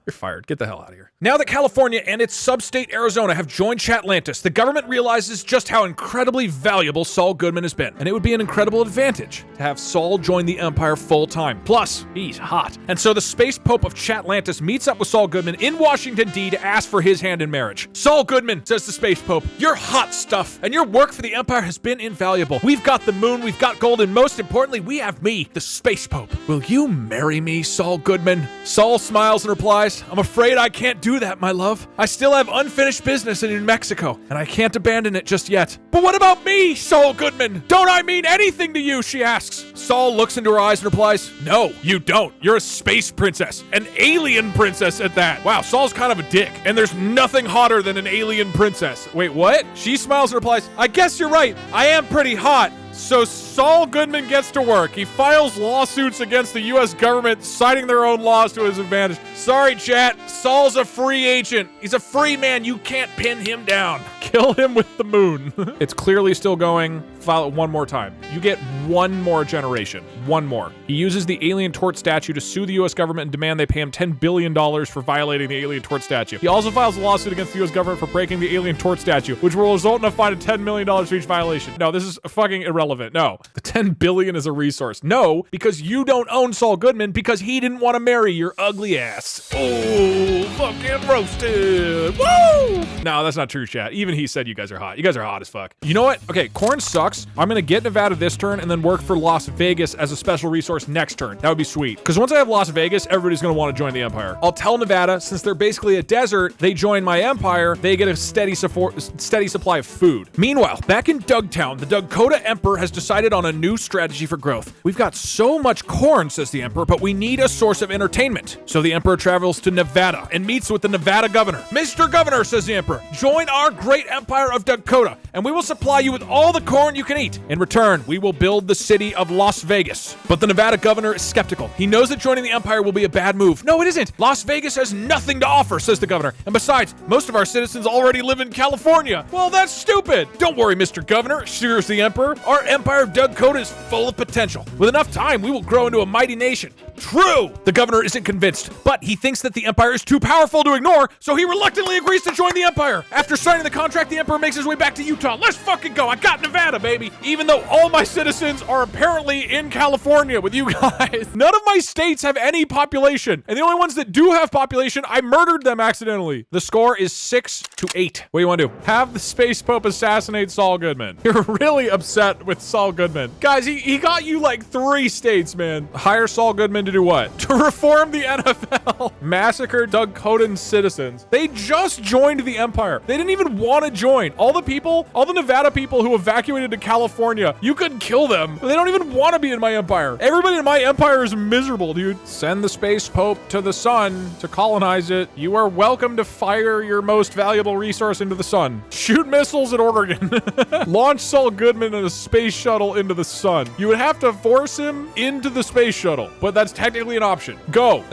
You're fired. Get the hell out of here. Now that California and its sub-state Arizona have joined Chatlantis, the government realizes just how incredibly valuable Saul Goodman has been, and it would be an incredible advantage to have Saul join the empire full-time. Plus, he's hot. And so the space pope of Chatlantis meets up with Saul Goodman in Washington, D to ask for his hand in marriage. Saul Goodman, says the space pope, you're hot stuff, and your work for the empire has been invaluable. We've got the moon, we've got gold, and most importantly, we have me, the space pope. Will you marry me, Saul Goodman? Saul smiles and replies, I'm afraid I can't do that, my love. I still have unfinished business in New Mexico, and I can't abandon it just yet. But what about me, Saul Goodman? Don't I mean anything to you, she asks. Saul looks into her eyes and replies, no, you don't. You're a space princess. An alien princess at that. Wow, Saul's kind of a dick, and there's nothing hotter than an alien princess. Wait, what? She smiles and replies, I guess you're right. I am pretty hot. So Saul Goodman gets to work. He files lawsuits against the U.S. government, citing their own laws to his advantage. Sorry, chat. Saul's a free agent. He's a free man. You can't pin him down. Kill him with the moon. It's clearly still going. File it one more time. You get one more generation. One more. He uses the alien tort statute to sue the U.S. government and demand they pay him $10 billion for violating the alien tort statute. He also files a lawsuit against the U.S. government for breaking the alien tort statute, which will result in a fine of $10 million for each violation. No, this is fucking irrelevant. No. The $10 billion is a resource. No, because you don't own Saul Goodman because he didn't want to marry your ugly ass. Oh, fucking roasted. Woo! No, that's not true, chat. Even he said you guys are hot. You guys are hot as fuck. You know what? Okay, corn sucks. I'm gonna get Nevada this turn and then work for Las Vegas as a special resource next turn. That would be sweet. Because once I have Las Vegas, everybody's gonna want to join the Empire. I'll tell Nevada, since they're basically a desert, they join my Empire, they get a steady supply of food. Meanwhile, back in Dugtown, the Dakota Emperor has decided on a new strategy for growth. We've got so much corn, says the Emperor, but we need a source of entertainment. So the Emperor travels to Nevada and meets with the Nevada governor. Mr. Governor, says the Emperor, join our great Empire of Dakota, and we will supply you with all the corn you can eat. In return, we will build the city of Las Vegas. But the Nevada governor is skeptical. He knows that joining the Empire will be a bad move. No, it isn't. Las Vegas has nothing to offer, says the governor. And besides, most of our citizens already live in California. Well, that's stupid. Don't worry, Mr. Governor, assures the Emperor. Our Empire of Dakota is full of potential. With enough time, we will grow into a mighty nation. True! The governor isn't convinced, but he thinks that the Empire is too powerful to ignore, so he reluctantly agrees to join the Empire. After signing the contract, the Emperor makes his way back to Utah. Let's fucking go. I got Nevada, baby. Even though all my citizens are apparently in California with you guys. None of my states have any population, and the only ones that do have population, I murdered them accidentally. The score is 6-8. What do you want to do? Have the Space Pope assassinate Saul Goodman. You're really upset with Saul Goodman. Guys, he got you like 3 states, man. Hire Saul Goodman to do what? To reform the NFL. Massacre Dakotan citizens. They just joined the Empire. They didn't even want to join. All the Nevada people who evacuated to California, you could kill them. They don't even want to be in my Empire. Everybody in my Empire is miserable, dude. Send the Space Pope to the sun to colonize it. You are welcome to fire your most valuable resource into the sun. Shoot missiles at Oregon. Launch Saul Goodman in a space shuttle into the sun. You would have to force him into the space shuttle, but that's technically an option. Go.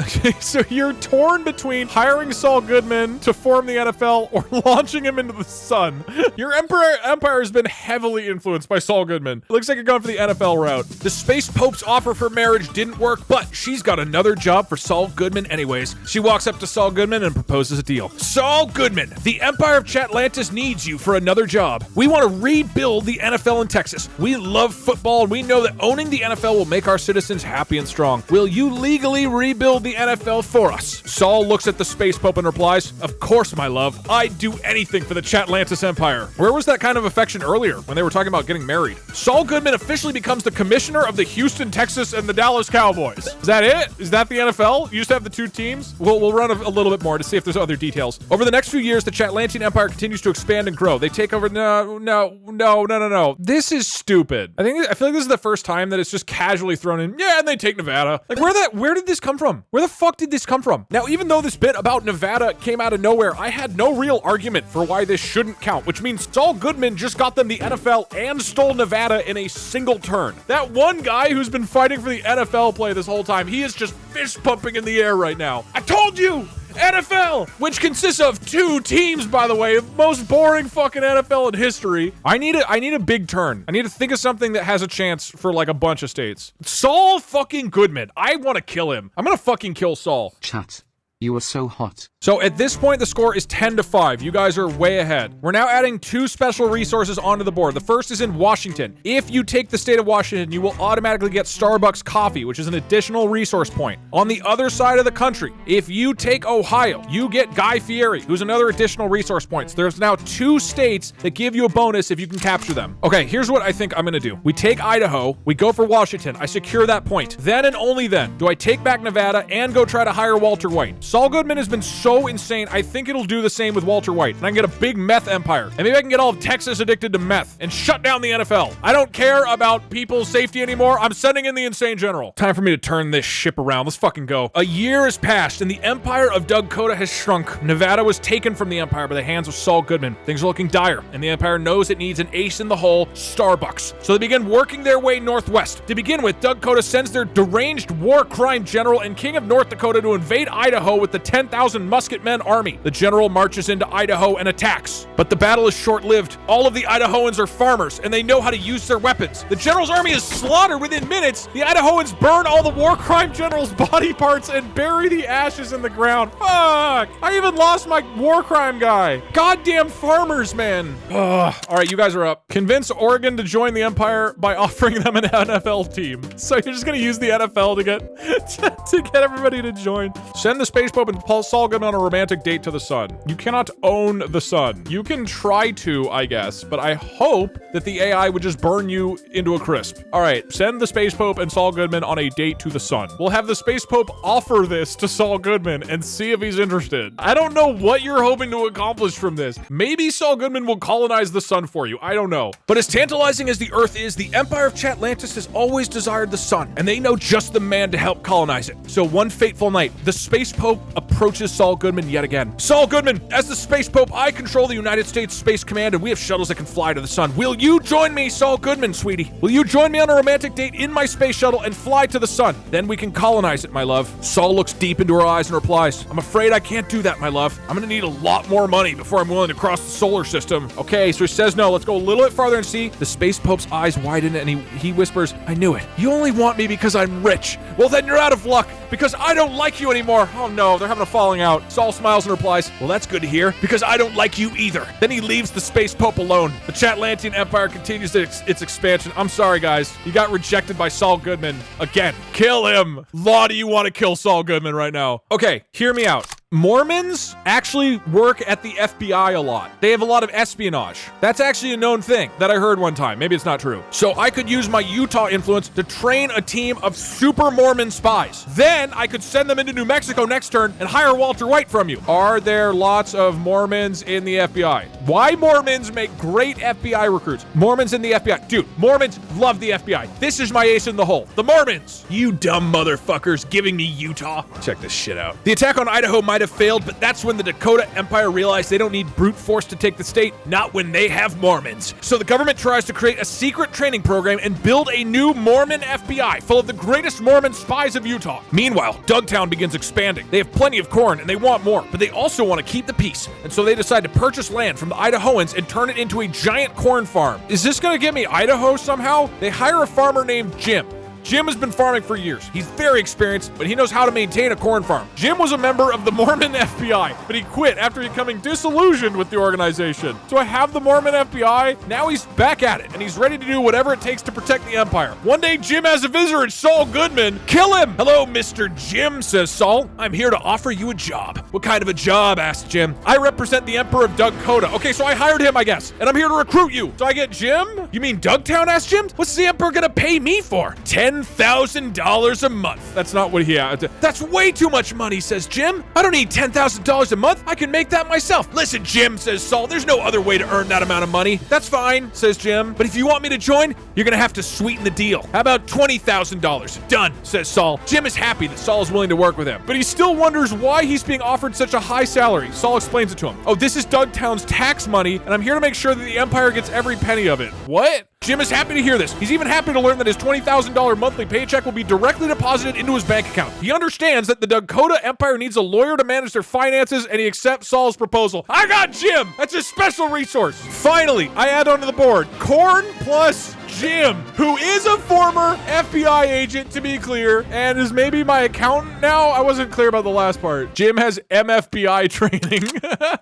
So you're torn between hiring Saul Goodman to form the NFL or launching him into the sun. Your Empire has been heavily influenced by Saul Goodman. It looks like you're going for the NFL route. The Space Pope's offer for marriage didn't work, but she's got another job for Saul Goodman anyways. She walks up to Saul Goodman and proposes a deal. Saul Goodman, the Empire of Chatlantis needs you for another job. We want to rebuild the NFL in Texas. We love football, and we know that owning the NFL will make our citizens happy and strong. Will you legally rebuild the NFL for us? Saul looks at the Space Pope and replies, of course, my love. I'd do anything for the Chatlantis Empire. Where was that kind of affection earlier when they were talking about getting married? Saul Goodman officially becomes the commissioner of the Houston, Texas, and the Dallas Cowboys. Is that it? Is that the NFL? You just have the 2 teams? We'll run a little bit more to see if there's other details. Over the next few years, the Chatlantian Empire continues to expand and grow. They take over. No. This is stupid. I feel like this is the first time that it's just casually thrown in. Yeah, and they take Nevada. Like, where did this come from? Where the fuck did this come from? Now, even though this bit about Nevada came out of nowhere, I had no real argument for why this shouldn't count, which means Saul Goodman just got them the NFL and stole Nevada in a single turn. That one guy who's been fighting for the NFL play this whole time, he is just fist pumping in the air right now. I told you! NFL, which consists of 2 teams, by the way, most boring fucking NFL in history. I need a big turn. I need to think of something that has a chance for like a bunch of states. Saul fucking Goodman. I want to kill him. I'm gonna fucking kill Saul. Chat. You are so hot. So at this point, the score is 10-5. You guys are way ahead. We're now adding 2 special resources onto the board. The first is in Washington. If you take the state of Washington, you will automatically get Starbucks coffee, which is an additional resource point. On the other side of the country, if you take Ohio, you get Guy Fieri, who's another additional resource points. There's now 2 states that give you a bonus if you can capture them. Okay, here's what I think I'm gonna do. We take Idaho, we go for Washington, I secure that point. Then and only then do I take back Nevada and go try to hire Walter White. Saul Goodman has been so insane, I think it'll do the same with Walter White. And I can get a big meth empire. And maybe I can get all of Texas addicted to meth and shut down the NFL. I don't care about people's safety anymore. I'm sending in the insane general. Time for me to turn this ship around. Let's fucking go. A year has passed and the Empire of Dakota has shrunk. Nevada was taken from the Empire by the hands of Saul Goodman. Things are looking dire and the Empire knows it needs an ace in the hole, Starbucks. So they begin working their way northwest. To begin with, Dakota sends their deranged war crime general and king of North Dakota to invade Idaho with with the 10,000 musketmen army. The general marches into Idaho and attacks. But the battle is short-lived. All of the Idahoans are farmers, and they know how to use their weapons. The general's army is slaughtered within minutes. The Idahoans burn all the war crime general's body parts and bury the ashes in the ground. Fuck! I even lost my war crime guy. Goddamn farmers, man. Ugh. All right, you guys are up. Convince Oregon to join the Empire by offering them an NFL team. So you're just gonna use the NFL to get everybody to join. Send the Space Pope and Saul Goodman on a romantic date to the sun. You cannot own the sun. You can try to, I guess, but I hope that the AI would just burn you into a crisp. All right, send the Space Pope and Saul Goodman on a date to the sun. We'll have the Space Pope offer this to Saul Goodman and see if he's interested. I don't know what you're hoping to accomplish from this. Maybe Saul Goodman will colonize the sun for you. I don't know. But as tantalizing as the Earth is, the Empire of Chatlantis has always desired the sun, and they know just the man to help colonize it. So one fateful night, the Space Pope approaches Saul Goodman yet again. Saul Goodman, as the Space Pope, I control the United States Space Command, and we have shuttles that can fly to the sun. Will you join me, Saul Goodman, sweetie? Will you join me on a romantic date in my space shuttle and fly to the sun? Then we can colonize it, my love. Saul looks deep into her eyes and replies, I'm afraid I can't do that, my love. I'm gonna need a lot more money before I'm willing to cross the solar system. Okay, so he says no. Let's go a little bit farther and see. The Space Pope's eyes widen and he whispers, I knew it. You only want me because I'm rich. Well, then you're out of luck because I don't like you anymore. Oh no, they're having a falling out. Saul smiles and replies, well, that's good to hear because I don't like you either. Then he leaves the Space Pope alone. The Chatlantian Empire continues its expansion. I'm sorry, guys. You got rejected by Saul Goodman again. Kill him. Law, do you want to kill Saul Goodman right now? Okay, hear me out. Mormons actually work at the FBI a lot. They have a lot of espionage. That's actually a known thing that I heard one time. Maybe it's not true. So I could use my Utah influence to train a team of super Mormon spies. Then I could send them into New Mexico next turn and hire Walter White from you. Are there lots of Mormons in the FBI? Why Mormons make great FBI recruits? Mormons in the FBI. Dude, Mormons love the FBI. This is my ace in the hole. The Mormons. You dumb motherfuckers giving me Utah. Check this shit out. The attack on Idaho might have failed, but that's when the Dakota Empire realized they don't need brute force to take the state, not when they have Mormons. So the government tries to create a secret training program and build a new Mormon FBI full of the greatest Mormon spies of Utah. Meanwhile, Dougtown begins expanding. They have plenty of corn and they want more, but they also want to keep the peace. And so they decide to purchase land from the Idahoans and turn it into a giant corn farm. Is this gonna get me Idaho somehow? They hire a farmer named Jim. Jim has been farming for years. He's very experienced, but he knows how to maintain a corn farm. Jim was a member of the Mormon FBI, but he quit after becoming disillusioned with the organization. So I have the Mormon FBI. Now he's back at it, and he's ready to do whatever it takes to protect the Empire. One day, Jim has a visitor, it's Saul Goodman. Kill him! Hello, Mr. Jim, says Saul. I'm here to offer you a job. What kind of a job, asked Jim. I represent the Emperor of DugDoug. Okay, so I hired him, I guess, and I'm here to recruit you. So I get Jim? You mean Dougtown, asked Jim? What's the Emperor gonna pay me for? $10,000 a month. That's not what he had. That's way too much money, says Jim. I don't need $10,000 a month. I can make that myself. Listen, Jim, says Saul, there's no other way to earn that amount of money. That's fine, says Jim. But if you want me to join, you're gonna have to sweeten the deal. How about $20,000? Done, says Saul. Jim is happy that Saul is willing to work with him, but he still wonders why he's being offered such a high salary. Saul explains it to him. Oh, this is Dougtown's tax money, and I'm here to make sure that the Empire gets every penny of it. What? Jim is happy to hear this. He's even happy to learn that his $20,000 monthly paycheck will be directly deposited into his bank account. He understands that the Dakota Empire needs a lawyer to manage their finances, and he accepts Saul's proposal. I got Jim! That's a special resource. Finally, I add onto the board, corn plus Jim, who is a former FBI agent, to be clear, and is maybe my accountant now. I wasn't clear about the last part. Jim has MFBI training.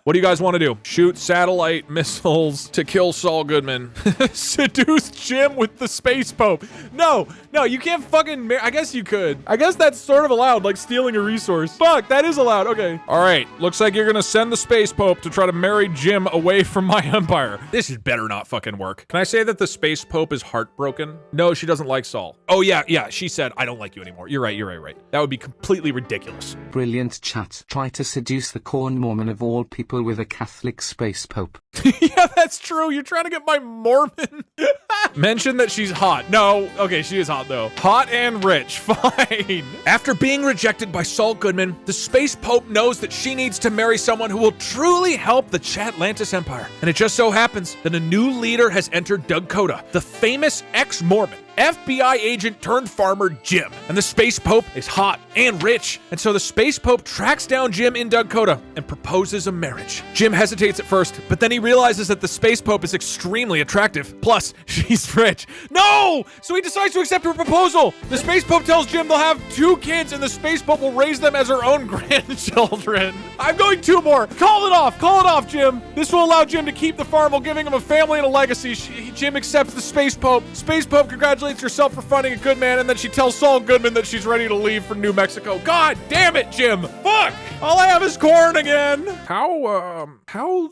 What do you guys want to do? Shoot satellite missiles to kill Saul Goodman. Seduce Jim with the Space Pope. No, you can't fucking I guess you could. I guess that's sort of allowed, like stealing a resource. Fuck, that is allowed. Okay. All right, looks like you're gonna send the Space Pope to try to marry Jim away from my empire. This had better not fucking work. Can I say that the Space Pope is heartbroken? No, she doesn't like Saul. Oh yeah, she said, I don't like you anymore. You're right. That would be completely ridiculous. Brilliant chat. Try to seduce the corn Mormon of all people with a Catholic Space Pope. Yeah, that's true. You're trying to get my Mormon. Mention that she's hot. No, okay, she is hot though. Hot and rich, fine. After being rejected by Saul Goodman, the Space Pope knows that she needs to marry someone who will truly help the Chatlantis Empire. And it just so happens that a new leader has entered Dakota, the famous ex-Mormon, FBI agent turned farmer Jim. And the Space Pope is hot and rich. And so the Space Pope tracks down Jim in DugDug and proposes a marriage. Jim hesitates at first, but then he realizes that the Space Pope is extremely attractive. Plus, she's rich. No! So he decides to accept her proposal. The Space Pope tells Jim they'll have 2 kids and the Space Pope will raise them as her own grandchildren. I'm going 2 more. Call it off, Jim. This will allow Jim to keep the farm while giving him a family and a legacy. Jim accepts the Space Pope. Space Pope congratulates herself for finding a good man, and then she tells Saul Goodman that she's ready to leave for New Mexico. God damn it, Jim. Fuck. All I have is corn again. How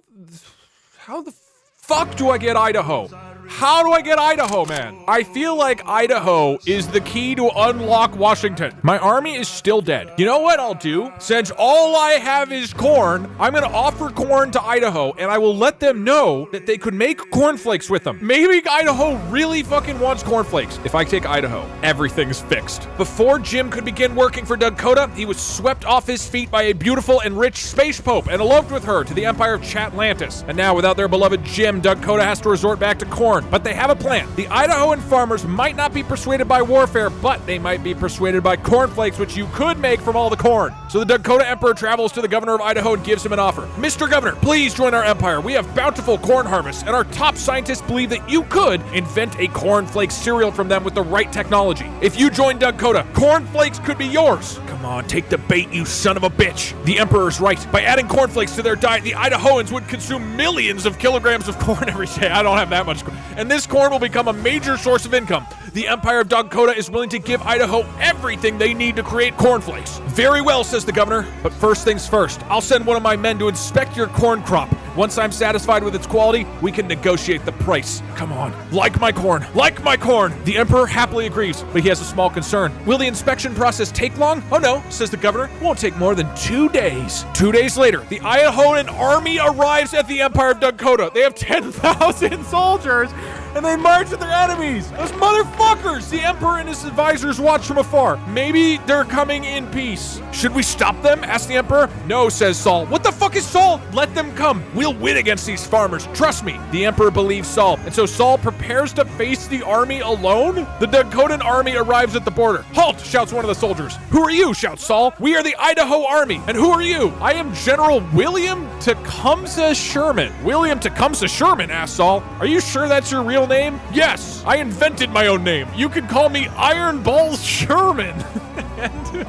the fuck do I get Idaho? How do I get Idaho, man? I feel like Idaho is the key to unlock Washington. My army is still dead. You know what I'll do? Since all I have is corn, I'm gonna offer corn to Idaho, and I will let them know that they could make cornflakes with them. Maybe Idaho really fucking wants cornflakes. If I take Idaho, everything's fixed. Before Jim could begin working for DugDug, he was swept off his feet by a beautiful and rich Space Pope and eloped with her to the Empire of Chatlantis. And now, without their beloved Jim, DugDug has to resort back to corn. But they have a plan. The Idahoan farmers might not be persuaded by warfare, but they might be persuaded by cornflakes, which you could make from all the corn. So the DugDug Emperor travels to the governor of Idaho and gives him an offer. Mr. Governor, please join our empire. We have bountiful corn harvests, and our top scientists believe that you could invent a cornflake cereal from them with the right technology. If you join DugDug, cornflakes could be yours. Come on, take the bait, you son of a bitch. The Emperor's right. By adding cornflakes to their diet, the Idahoans would consume millions of kilograms of corn every day. I don't have that much corn. And this corn will become a major source of income. The Empire of DugDug is willing to give Idaho everything they need to create cornflakes. Very well, says the governor. But first things first, I'll send one of my men to inspect your corn crop. Once I'm satisfied with its quality, we can negotiate the price. Come on, like my corn, like my corn. The Emperor happily agrees, but he has a small concern. Will the inspection process take long? Oh no, says the governor. It won't take more than 2 days. 2 days later, the Idahoan army arrives at the Empire of DugDug. They have 10,000 soldiers, and they march at their enemies. Those motherfuckers! The Emperor and his advisors watch from afar. Maybe they're coming in peace. Should we stop them? Asks the Emperor. No, says Saul. What the fuck is Saul? Let them come. We'll win against these farmers. Trust me. The Emperor believes Saul, and so Saul prepares to face the army alone. The DugDug army arrives at the border. Halt! Shouts one of the soldiers. Who are you? Shouts Saul. We are the Idaho army. And who are you? I am General William Tecumseh Sherman. William Tecumseh Sherman? Asks Saul. Are you sure that's your real name? Yes, I invented my own name. You can call me Iron Balls Sherman.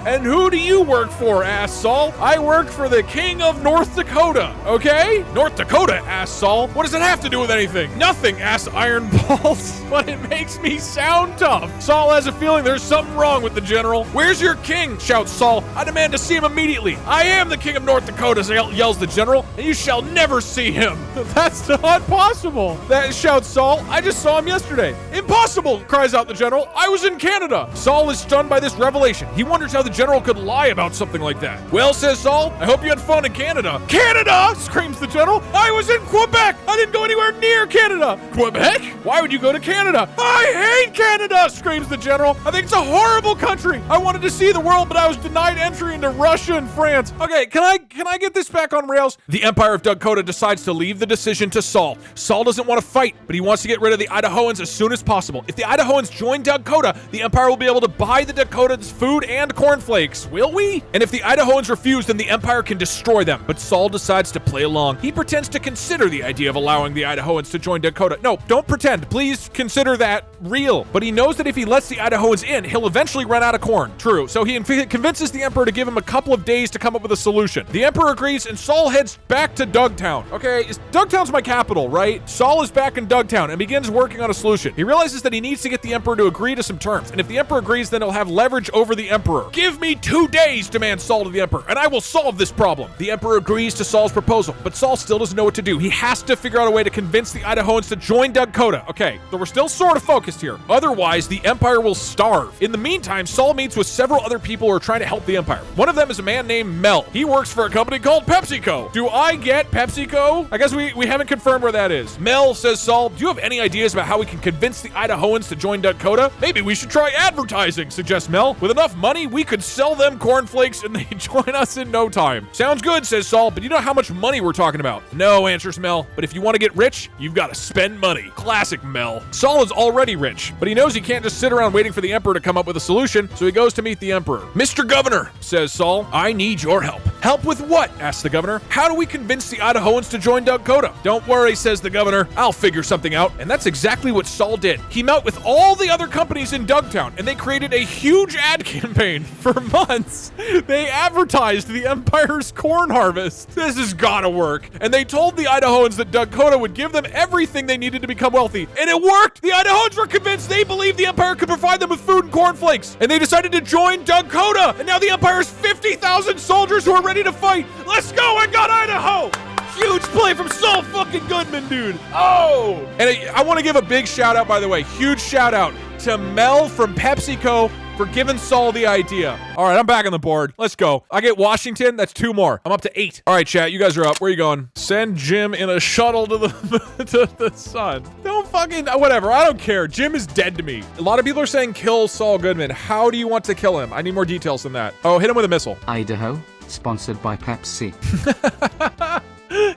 And who do you work for? Asked Saul. I work for the King of North Dakota. Okay? North Dakota? Asked Saul. What does it have to do with anything? Nothing, asked Iron Balls. But it makes me sound tough. Saul has a feeling there's something wrong with the general. Where's your king? Shouts Saul. I demand to see him immediately. I am the King of North Dakota, yells the general, and you shall never see him. That's not possible. That shouts Saul. I just saw him yesterday. Impossible, cries out the general. I was in Canada. Saul is stunned by this revelation. He wonders how the general could lie about something like that. Well, says Saul, I hope you had fun in Canada. Canada! Screams the general. I was in Quebec. I didn't go anywhere near Canada. Quebec? Why would you go to Canada? I hate Canada! Screams the general. I think it's a horrible country. I wanted to see the world, but I was denied entry into Russia and France. Okay, can I get this back on rails? The Empire of DugDug decides to leave the decision to Saul. Saul doesn't want to fight, but he wants to get rid of the Idahoans as soon as possible. If the Idahoans join DugDug, the Empire will be able to buy the Dakotas food and cornflakes. Will we? And if the Idahoans refuse, then the Empire can destroy them. But Saul decides to play along. He pretends to consider the idea of allowing the Idahoans to join DugDug. No, don't pretend. Please consider that real. But he knows that if he lets the Idahoans in, he'll eventually run out of corn. True. So he convinces the Emperor to give him a couple of days to come up with a solution. The Emperor agrees, and Saul heads back to Dugtown. Okay, Dugtown's my capital, right? Saul is back in Dugtown and begins working on a solution. He realizes that he needs to get the Emperor to agree to some terms, and if the Emperor agrees, then he'll have leverage over the Emperor. Give me 2 days, demands Saul to the Emperor, and I will solve this problem. The Emperor agrees to Saul's proposal, but Saul still doesn't know what to do. He has to figure out a way to convince the Idahoans to join DugDug. Okay, so we're still sort of focused here. Otherwise, the Empire will starve. In the meantime, Saul meets with several other people who are trying to help the Empire. One of them is a man named Mel. He works for a company called PepsiCo. Do I get PepsiCo? I guess we haven't confirmed where that is. Mel says, Saul, do you have any ideas about how we can convince the Idahoans to join DugDug? Maybe we should try advertising, suggests Mel. With enough money, money, we could sell them cornflakes and they'd join us in no time. Sounds good, says Saul, but you know how much money we're talking about? No, answers Mel, but if you want to get rich, you've got to spend money. Classic Mel. Saul is already rich, but he knows he can't just sit around waiting for the Emperor to come up with a solution, so he goes to meet the Emperor. Mr. Governor, says Saul, I need your help. Help with what? asks the governor. How do we convince the Idahoans to join DugDoug? Don't worry, says the governor. I'll figure something out. And that's exactly what Saul did. He met with all the other companies in Dugtown, and they created a huge ad campaign. For months, they advertised the Empire's corn harvest. This has gotta work. And they told the Idahoans that DugDoug would give them everything they needed to become wealthy. And it worked! The Idahoans were convinced they believed the Empire could provide them with food and cornflakes. And they decided to join DugDoug. And now the Empire's 50,000 soldiers who are ready to fight. Let's go! I got Idaho! Huge play from Saul fucking Goodman, dude. Oh! And I want to give a big shout out, by the way. Huge shout out to Mel from PepsiCo for giving Saul the idea. All right, I'm back on the board. Let's go. I get Washington. That's 2 more. I'm up to 8. All right, chat. You guys are up. Where are you going? Send Jim in a shuttle to the to the sun. Don't fucking whatever. I don't care. Jim is dead to me. A lot of people are saying kill Saul Goodman. How do you want to kill him? I need more details than that. Oh, hit him with a missile. Idaho, sponsored by Pepsi.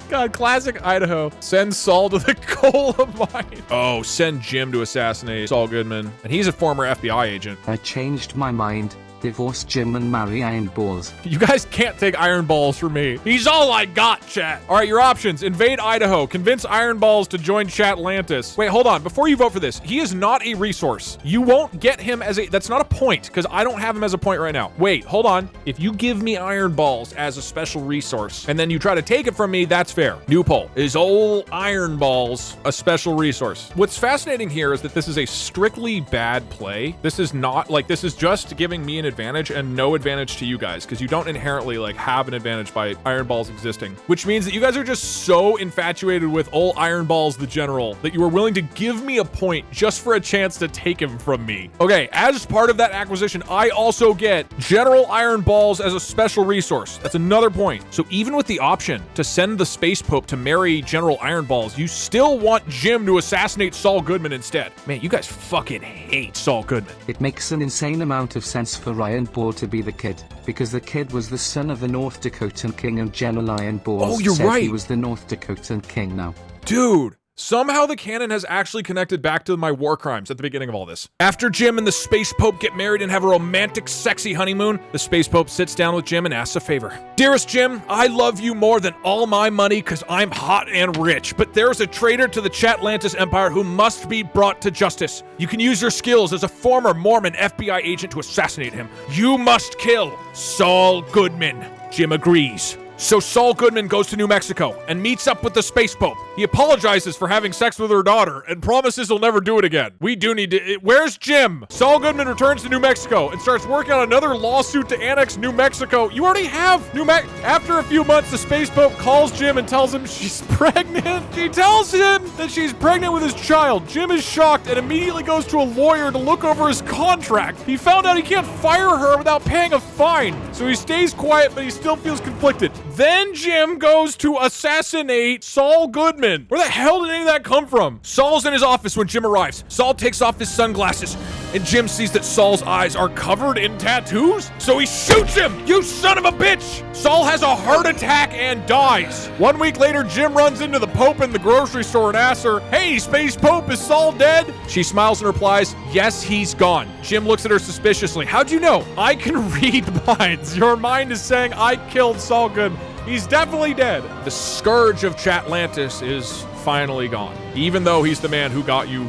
God, classic Idaho. Send Saul to the coal mine. Oh, send Jim to assassinate Saul Goodman. And he's a former FBI agent. I changed my mind. Divorce Jim and marry Iron Balls. You guys can't take Iron Balls from me. He's all I got, chat. All right, your options. Invade Idaho. Convince Iron Balls to join Chatlantis. Wait, hold on. Before you vote for this, he is not a resource. You won't get him as a... That's not a point, because I don't have him as a point right now. Wait, hold on. If you give me Iron Balls as a special resource, and then you try to take it from me, that's fair. New poll. Is old Iron Balls a special resource? What's fascinating here is that this is a strictly bad play. This is not... Like, this is just giving me an advantage and no advantage to you guys, because you don't inherently like have an advantage by Iron Balls existing, which means that you guys are just so infatuated with old Iron Balls the general that you are willing to give me a point just for a chance to take him from me. Okay, as part of that acquisition, I also get General Iron Balls as a special resource. That's another point. So even with the option to send the Space Pope to marry General Iron Balls, you still want Jim to assassinate Saul Goodman instead. Man, you guys fucking hate Saul Goodman. It makes an insane amount of sense for Iron Ball to be the kid, because the kid was the son of the North Dakotan king, and General Iron Balls said he was the North Dakotan king now. Dude. Somehow the canon has actually connected back to my war crimes at the beginning of all this. After Jim and the Space Pope get married and have a romantic, sexy honeymoon, the Space Pope sits down with Jim and asks a favor. Dearest Jim, I love you more than all my money because I'm hot and rich, but there's a traitor to the Chatlantis Empire who must be brought to justice. You can use your skills as a former Mormon FBI agent to assassinate him. You must kill Saul Goodman. Jim agrees. So Saul Goodman goes to New Mexico and meets up with the Space Pope. He apologizes for having sex with her daughter and promises he'll never do it again. We do need to... Where's Jim? Saul Goodman returns to New Mexico and starts working on another lawsuit to annex New Mexico. You already have New Mexico. After a few months, the Space Pope calls Jim and tells him she's pregnant. She tells him that she's pregnant with his child. Jim is shocked and immediately goes to a lawyer to look over his contract. He found out he can't fire her without paying a fine. So he stays quiet, but he still feels conflicted. Then Jim goes to assassinate Saul Goodman. Where the hell did any of that come from? Saul's in his office when Jim arrives. Saul takes off his sunglasses, and Jim sees that Saul's eyes are covered in tattoos. So he shoots him. You son of a bitch! Saul has a heart attack and dies. 1 week later, Jim runs into the Pope in the grocery store and asks her, "Hey, Space Pope, is Saul dead?" She smiles and replies, "Yes, he's gone." Jim looks at her suspiciously. "How'd you know?" "I can read minds. Your mind is saying I killed Saul Goodman. He's definitely dead." The scourge of Chatlantis is finally gone, even though he's the man who got you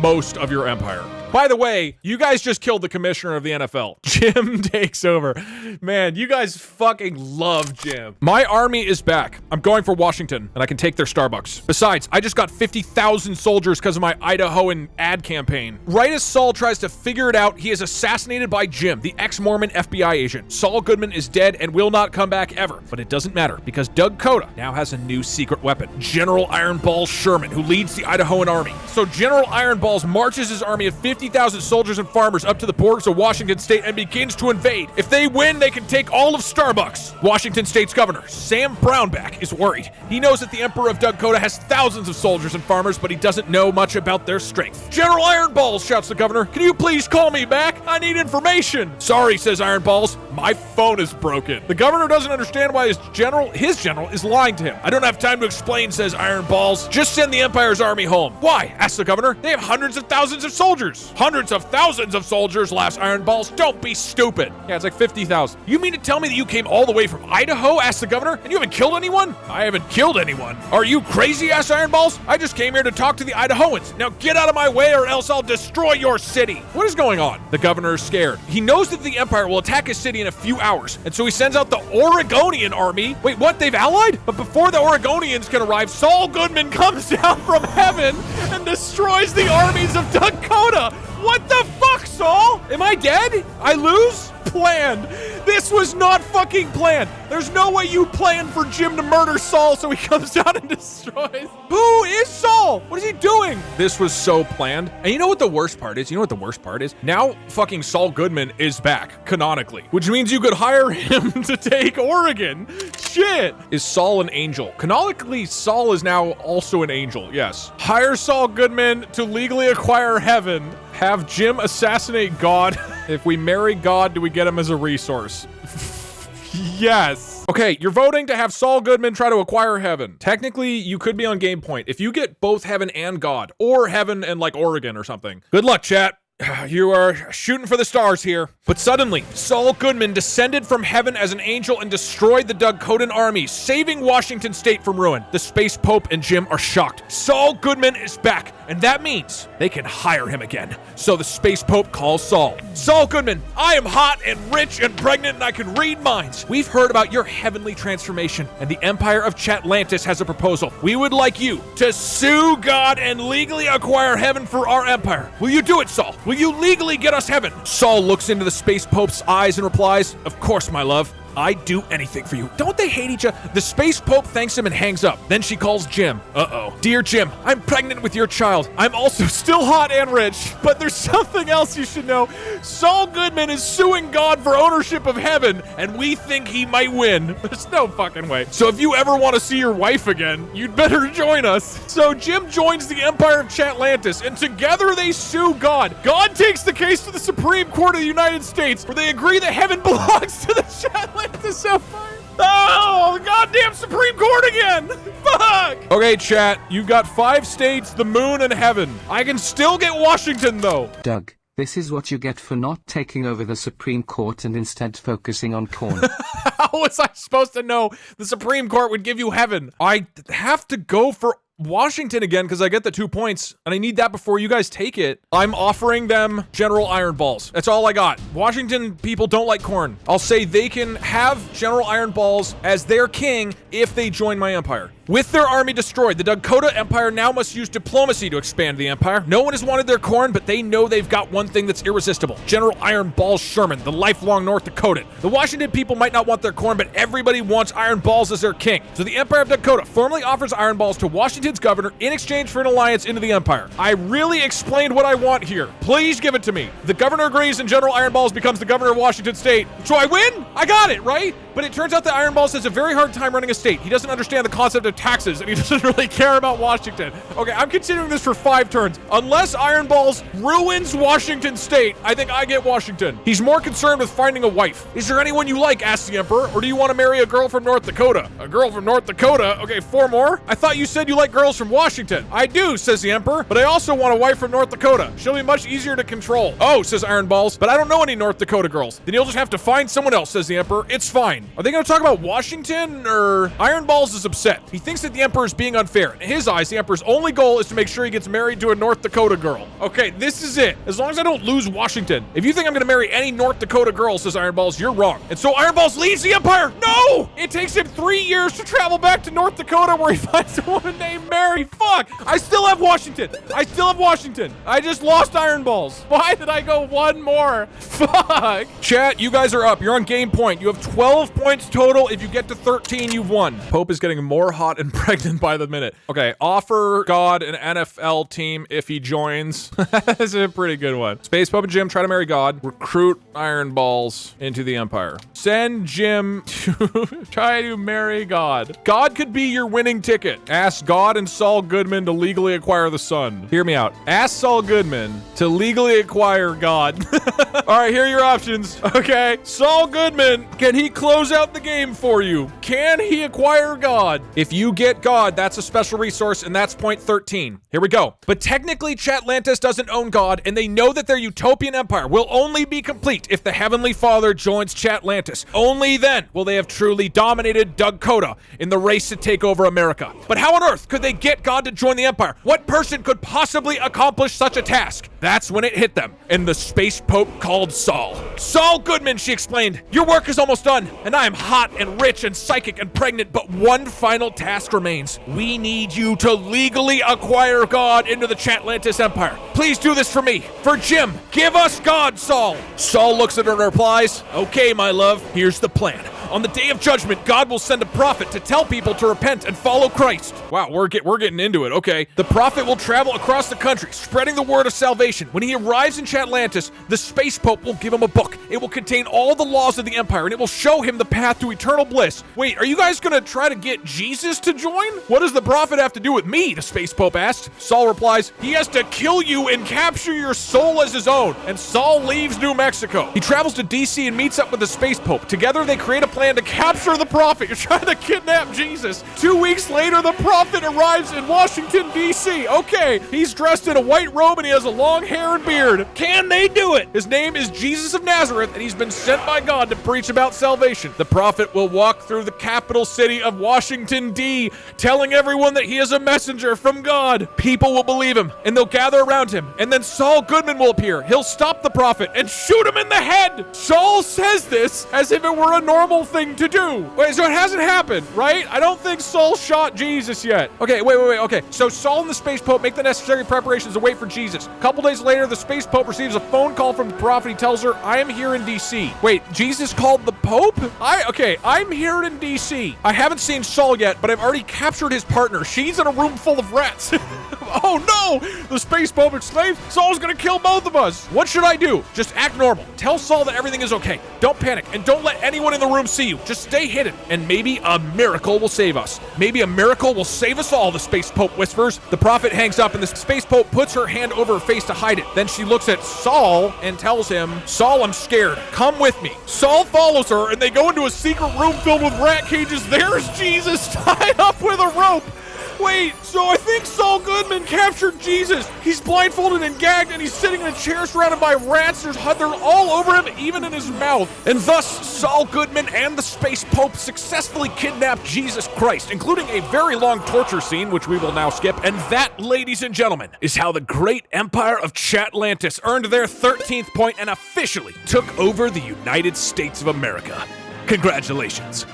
most of your empire. By the way, you guys just killed the commissioner of the NFL. Jim takes over. Man, you guys fucking love Jim. My army is back. I'm going for Washington, and I can take their Starbucks. Besides, I just got 50,000 soldiers because of my Idahoan ad campaign. Right as Saul tries to figure it out, he is assassinated by Jim, the ex-Mormon FBI agent. Saul Goodman is dead and will not come back ever. But it doesn't matter, because DugDoug now has a new secret weapon. General Iron Balls Sherman, who leads the Idahoan army. So General Iron Balls marches his army of 50 50,000 soldiers and farmers up to the borders of Washington state and begins to invade. If they win, they can take all of Starbucks. Washington state's governor, Sam Brownback, is worried. He knows that the Emperor of DugDoug has thousands of soldiers and farmers, but he doesn't know much about their strength. General Ironballs, shouts the governor, can you please call me back? I need information. Sorry, says Ironballs, my phone is broken. The governor doesn't understand why his general is lying to him. I don't have time to explain, says Ironballs. Just send the Empire's army home. Why? Asks the governor. They have hundreds of thousands of soldiers. Hundreds of thousands of soldiers, laughs Ironballs. Don't be stupid. Yeah, it's like 50,000. You mean to tell me that you came all the way from Idaho, asks the governor, and you haven't killed anyone? I haven't killed anyone. Are you crazy, asks Ironballs? I just came here to talk to the Idahoans. Now get out of my way or else I'll destroy your city. What is going on? The governor is scared. He knows that the Empire will attack his city in a few hours, and so he sends out the Oregonian army. Wait, what? They've allied? But before the Oregonians can arrive, Saul Goodman comes down from heaven and destroys the armies of Dakota. What the fuck, Saul? Am I dead? I lose? Planned. This was not fucking planned. There's no way you planned for Jim to murder Saul so he comes down and destroys. Who is Saul? What is he doing? This was so planned. And you know what the worst part is? Now fucking Saul Goodman is back, canonically, which means you could hire him to take Oregon. Shit. Is Saul an angel? Canonically, Saul is now also an angel, yes. Hire Saul Goodman to legally acquire heaven. Have Jim assassinate God. If we marry God, do we get him as a resource? Yes. Okay, you're voting to have Saul Goodman try to acquire heaven. Technically, you could be on game point. If you get both heaven and God, or heaven and like Oregon or something. Good luck, chat. You are shooting for the stars here. But suddenly, Saul Goodman descended from heaven as an angel and destroyed the Dakotan armies, saving Washington state from ruin. The Space Pope and Jim are shocked. Saul Goodman is back, and that means they can hire him again. So the Space Pope calls Saul. Saul Goodman, I am hot and rich and pregnant and I can read minds. We've heard about your heavenly transformation, and the Empire of Chatlantis has a proposal. We would like you to sue God and legally acquire heaven for our empire. Will you do it, Saul? Will you legally get us heaven? Saul looks into the Space Pope's eyes and replies, of course, my love. I'd do anything for you. Don't they hate each other? The Space Pope thanks him and hangs up. Then she calls Jim. Uh-oh. Dear Jim, I'm pregnant with your child. I'm also still hot and rich, but there's something else you should know. Saul Goodman is suing God for ownership of heaven, and we think he might win. There's no fucking way. So if you ever want to see your wife again, you'd better join us. So Jim joins the Empire of Chatlantis, and together they sue God. God takes the case to the Supreme Court of the United States, where they agree that heaven belongs to the Chatlantis. So far. Oh, goddamn Supreme Court again! Fuck! Okay, chat, you've got 5 states, the moon, and heaven. I can still get Washington, though. Doug, this is what you get for not taking over the Supreme Court and instead focusing on corn. How was I supposed to know the Supreme Court would give you heaven? I have to go for Washington again because I get the 2 points, and I need that before you guys take it. I'm offering them General Ironballs. That's all I got. Washington people don't like corn. I'll say they can have General Ironballs as their king if they join my empire. With their army destroyed, the Dakota Empire now must use diplomacy to expand the empire. No one has wanted their corn, but they know they've got one thing that's irresistible. General Iron Balls Sherman, the lifelong North Dakotan. The Washington people might not want their corn, but everybody wants Iron Balls as their king. So the Empire of Dakota formally offers Iron Balls to Washington's governor in exchange for an alliance into the empire. I really explained what I want here. Please give it to me. The governor agrees and General Iron Balls becomes the governor of Washington state. So I win? I got it, right? But it turns out that Iron Balls has a very hard time running a state. He doesn't understand the concept of taxes, and he doesn't really care about Washington. Okay, I'm considering this for 5 turns. Unless Iron Balls ruins Washington state, I think I get Washington. He's more concerned with finding a wife. Is there anyone you like, asks the Emperor, or do you want to marry a girl from North Dakota? A girl from North Dakota? Okay, 4 more? I thought you said you like girls from Washington. I do, says the Emperor, but I also want a wife from North Dakota. She'll be much easier to control. Oh, says Iron Balls, but I don't know any North Dakota girls. Then you'll just have to find someone else, says the Emperor. It's fine. Are they going to talk about Washington, or? Iron Balls is upset. He thinks that the Emperor is being unfair. In his eyes, the Emperor's only goal is to make sure he gets married to a North Dakota girl. Okay, this is it. As long as I don't lose Washington. If you think I'm going to marry any North Dakota girl, says Iron Balls, you're wrong. And so Iron Balls leaves the Empire. No! It takes him 3 years to travel back to North Dakota where he finds a woman named Mary. Fuck! I still have Washington. I just lost Iron Balls. Why did I go 1 more? Fuck! Chat, you guys are up. You're on game point. You have 12 points total. If you get to 13, you've won. Pope is getting more hot and pregnant by the minute. Okay, offer God an NFL team if he joins. That's a pretty good one. Space Pope and Jim try to marry God. Recruit Iron Balls into the Empire. Send Jim to try to marry God. God could be your winning ticket. Ask God and Saul Goodman to legally acquire the sun. Hear me out. Ask Saul Goodman to legally acquire God. All right, here are your options. Okay, Saul Goodman, can he close out the game for you? Can he acquire God? If you get God, that's a special resource, and that's point 13. Here we go. But technically, Chatlantis doesn't own God, and they know that their utopian empire will only be complete if the Heavenly Father joins Chatlantis. Only then will they have truly dominated DugDoug in the race to take over America. But how on earth could they get God to join the empire? What person could possibly accomplish such a task? That's when it hit them, and the space pope called Saul. Saul Goodman, she explained, your work is almost done, and I am hot and rich and psychic and pregnant, but one final task remains. We need you to legally acquire God into the Chatlantis Empire. Please do this for me. For Jim, give us God, Saul. Saul looks at her and replies, okay, my love, here's the plan. On the day of judgment, God will send a prophet to tell people to repent and follow Christ. Wow, we're getting into it, okay. The prophet will travel across the country, spreading the word of salvation. When he arrives in Chatlantis, the space pope will give him a book. It will contain all the laws of the empire, and it will show him the path to eternal bliss. Wait, are you guys gonna try to get Jesus to join? What does the prophet have to do with me? The space pope asked. Saul replies, he has to kill you and capture your soul as his own. And Saul leaves New Mexico. He travels to DC and meets up with the space pope. Together, they create a plan to capture the prophet. You're trying to kidnap Jesus. 2 weeks later, the prophet arrives in Washington, D.C. Okay, he's dressed in a white robe and he has a long hair and beard. Can they do it? His name is Jesus of Nazareth, and he's been sent by God to preach about salvation. The prophet will walk through the capital city of Washington, D., telling everyone that he is a messenger from God. People will believe him, and they'll gather around him. And then Saul Goodman will appear. He'll stop the prophet and shoot him in the head. Saul says this as if it were a normal thing to do. Wait, so it hasn't happened, right? I don't think Saul shot Jesus yet. Okay, wait. Okay, so Saul and the space pope make the necessary preparations to wait for Jesus. A couple days later, the space pope receives a phone call from the prophet. He tells her, I am here in DC. Wait, Jesus called the pope? I'm here in DC. I haven't seen Saul yet, but I've already captured his partner. She's in a room full of rats. Oh no! The space pope exclaims, Saul's gonna kill both of us. What should I do? Just act normal. Tell Saul that everything is okay. Don't panic, and don't let anyone in the room see you. Just stay hidden, and maybe a miracle will save us. Maybe a miracle will save us all, the space pope whispers. The prophet hangs up, and the space pope puts her hand over her face to hide it. Then she looks at Saul and tells him, Saul, I'm scared. Come with me. Saul follows her, and they go into a secret room filled with rat cages. There's Jesus tied up with a rope. Wait, so I think Saul Goodman captured Jesus. He's blindfolded and gagged, and he's sitting in a chair surrounded by rats. They're all over him, even in his mouth. And thus, Saul Goodman and the space pope successfully kidnapped Jesus Christ, including a very long torture scene, which we will now skip. And that, ladies and gentlemen, is how the great empire of Chatlantis earned their 13th point and officially took over the United States of America. Congratulations.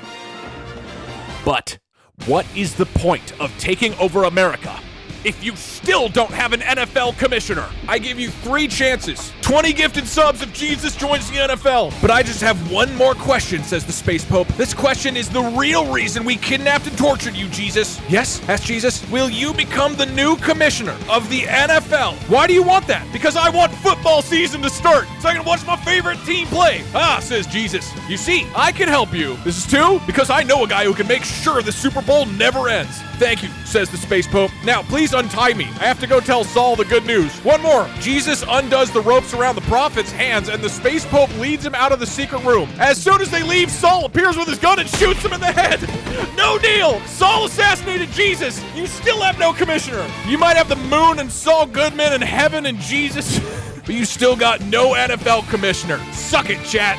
But what is the point of taking over America if you still don't have an NFL commissioner? I give you 3 chances, 20 gifted subs if Jesus joins the NFL. But I just have one more question, says the space pope. This question is the real reason we kidnapped and tortured you, Jesus. Yes, asked Jesus. Will you become the new commissioner of the NFL? Why do you want that? Because I want football season to start so I can watch my favorite team play. Ah, says Jesus. You see, I can help you. This is 2, because I know a guy who can make sure the Super Bowl never ends. Thank you, says the space pope. Now, please untie me. I have to go tell Saul the good news. One more. Jesus undoes the ropes around the prophet's hands, and the space pope leads him out of the secret room. As soon as they leave, Saul appears with his gun and shoots him in the head. No deal. Saul assassinated Jesus. You still have no commissioner. You might have the moon and Saul Goodman and heaven and Jesus, but you still got no NFL commissioner. Suck it, chat.